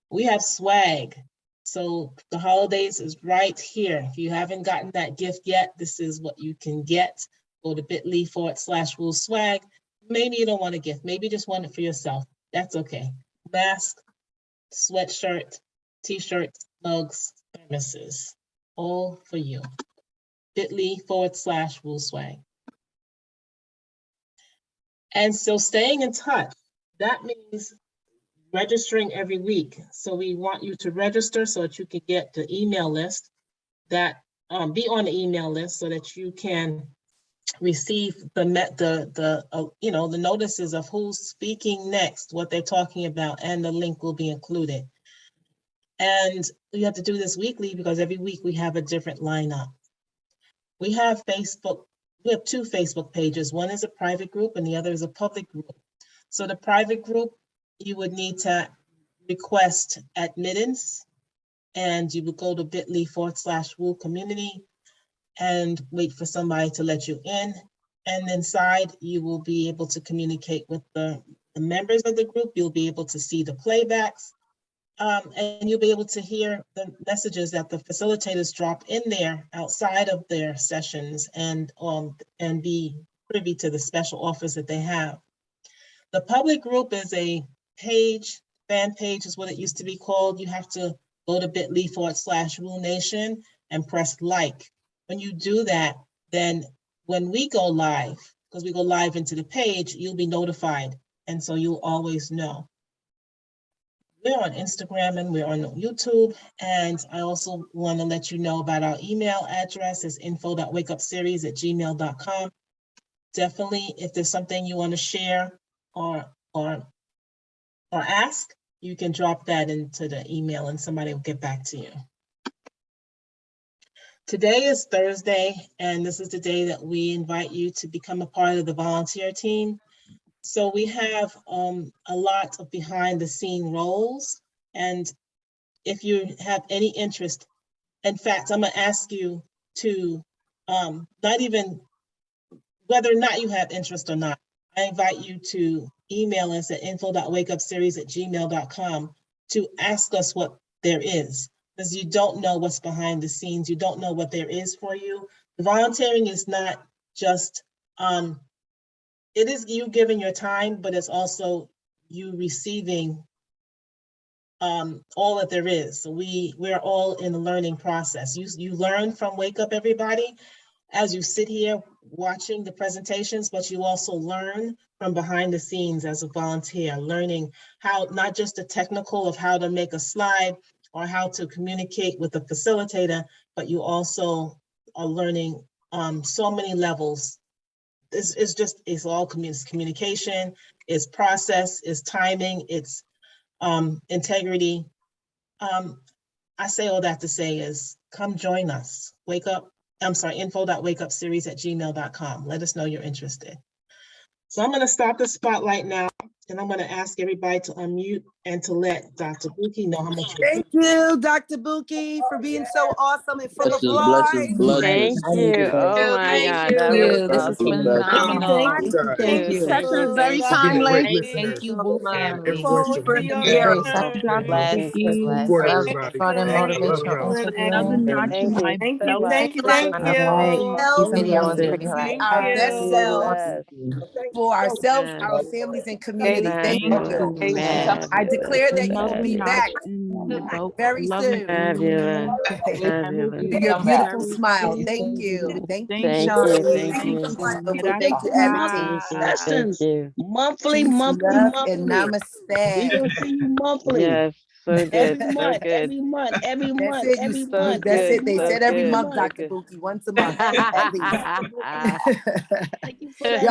We have swag. So the holidays is right here. If you haven't gotten that gift yet, this is what you can get. Go to bit.ly/WOO swag. Maybe you don't want a gift. Maybe you just want it for yourself. That's okay. Mask, sweatshirt, t-shirts, mugs, thermoses, all for you. bit.ly/WOO swag. And so staying in touch, that means registering every week. So we want you to register so that you can get the email list, that be on the email list so that you can receive the notices of who's speaking next, what they're talking about, and the link will be included. And you have to do this weekly because every week we have a different lineup. We have we have two Facebook pages. One is a private group and the other is a public group. So the private group, you would need to request admittance, and you would go to bit.ly/WOO community and wait for somebody to let you in. And inside, you will be able to communicate with the members of the group. You'll be able to see the playbacks, and you'll be able to hear the messages that the facilitators drop in there outside of their sessions, and be privy to the special offers that they have. The public group is a page, fan page is what it used to be called. You have to go to bit.ly/WOO Nation and press like. When you do that, then when we go live, because we go live into the page, you'll be notified. And so you'll always know. We're on Instagram and we're on YouTube. And I also want to let you know about our email address is info.wakeupseries@gmail.com. Definitely, if there's something you want to share or ask, you can drop that into the email and somebody will get back to you. Today is Thursday, and this is the day that we invite you to become a part of the volunteer team. So we have a lot of behind the scene roles. And if you have any interest, in fact, I'm gonna ask you to not even, whether or not you have interest or not, I invite you to email us at info.wakeupseries@gmail.com to ask us what there is, because you don't know what's behind the scenes. You don't know what there is for you. Volunteering is not just, it is you giving your time, but it's also you receiving all that there is. So we're all in the learning process. You learn from Wake Up Everybody as you sit here watching the presentations, but you also learn from behind the scenes as a volunteer, learning how, not just the technical of how to make a slide or how to communicate with the facilitator, but you also are learning so many levels. It's all communication, it's process, it's timing, it's integrity, I say all that to say is come join us. info.wakeupseries@gmail.com. Let us know you're interested. So I'm going to stop the spotlight now, and I'm going to ask everybody to unmute and to let Dr. Bukky know how much. Thank you, Dr. Bukky, for being so awesome and full of Blessings, life. blessings. Thank you. Oh my Thank God, that was God awesome. bless you. Thank you. Session is very Dr. Being a great Bukky. listener Thank you, Boo and family. voice Forward changer. to your Very return. Dr. Bless, Bukky. Support Love everybody. starting I love motivational y'all. An other Instagram. notch in thank my you. Thank belt. Thank you. you. Thank you. Self, Video was Awesome. pretty be hilarious. our best selves Yes. for ourselves, Yes. our families, and community. Thank Fabulous. you. I Fabulous. declare that you will Another be notch back in my belt. very Loving soon. Fabulous. Fabulous. And your beautiful very smile. Thank you. soon. Thank you, Thank Thank Sean. you. you. Thank Thank you. you. Thank you, everything. Thank you. Thank Sessions, you. monthly, Peace, monthly, love, and monthly. We namaste. gonna see you monthly. Yes. So good. Every So month, good. every month, every That's month, it. every So month, That's every good. it. They So month, said every every good. month, So month. Dr. good. Bukky, once a month, at least. Thank you for that.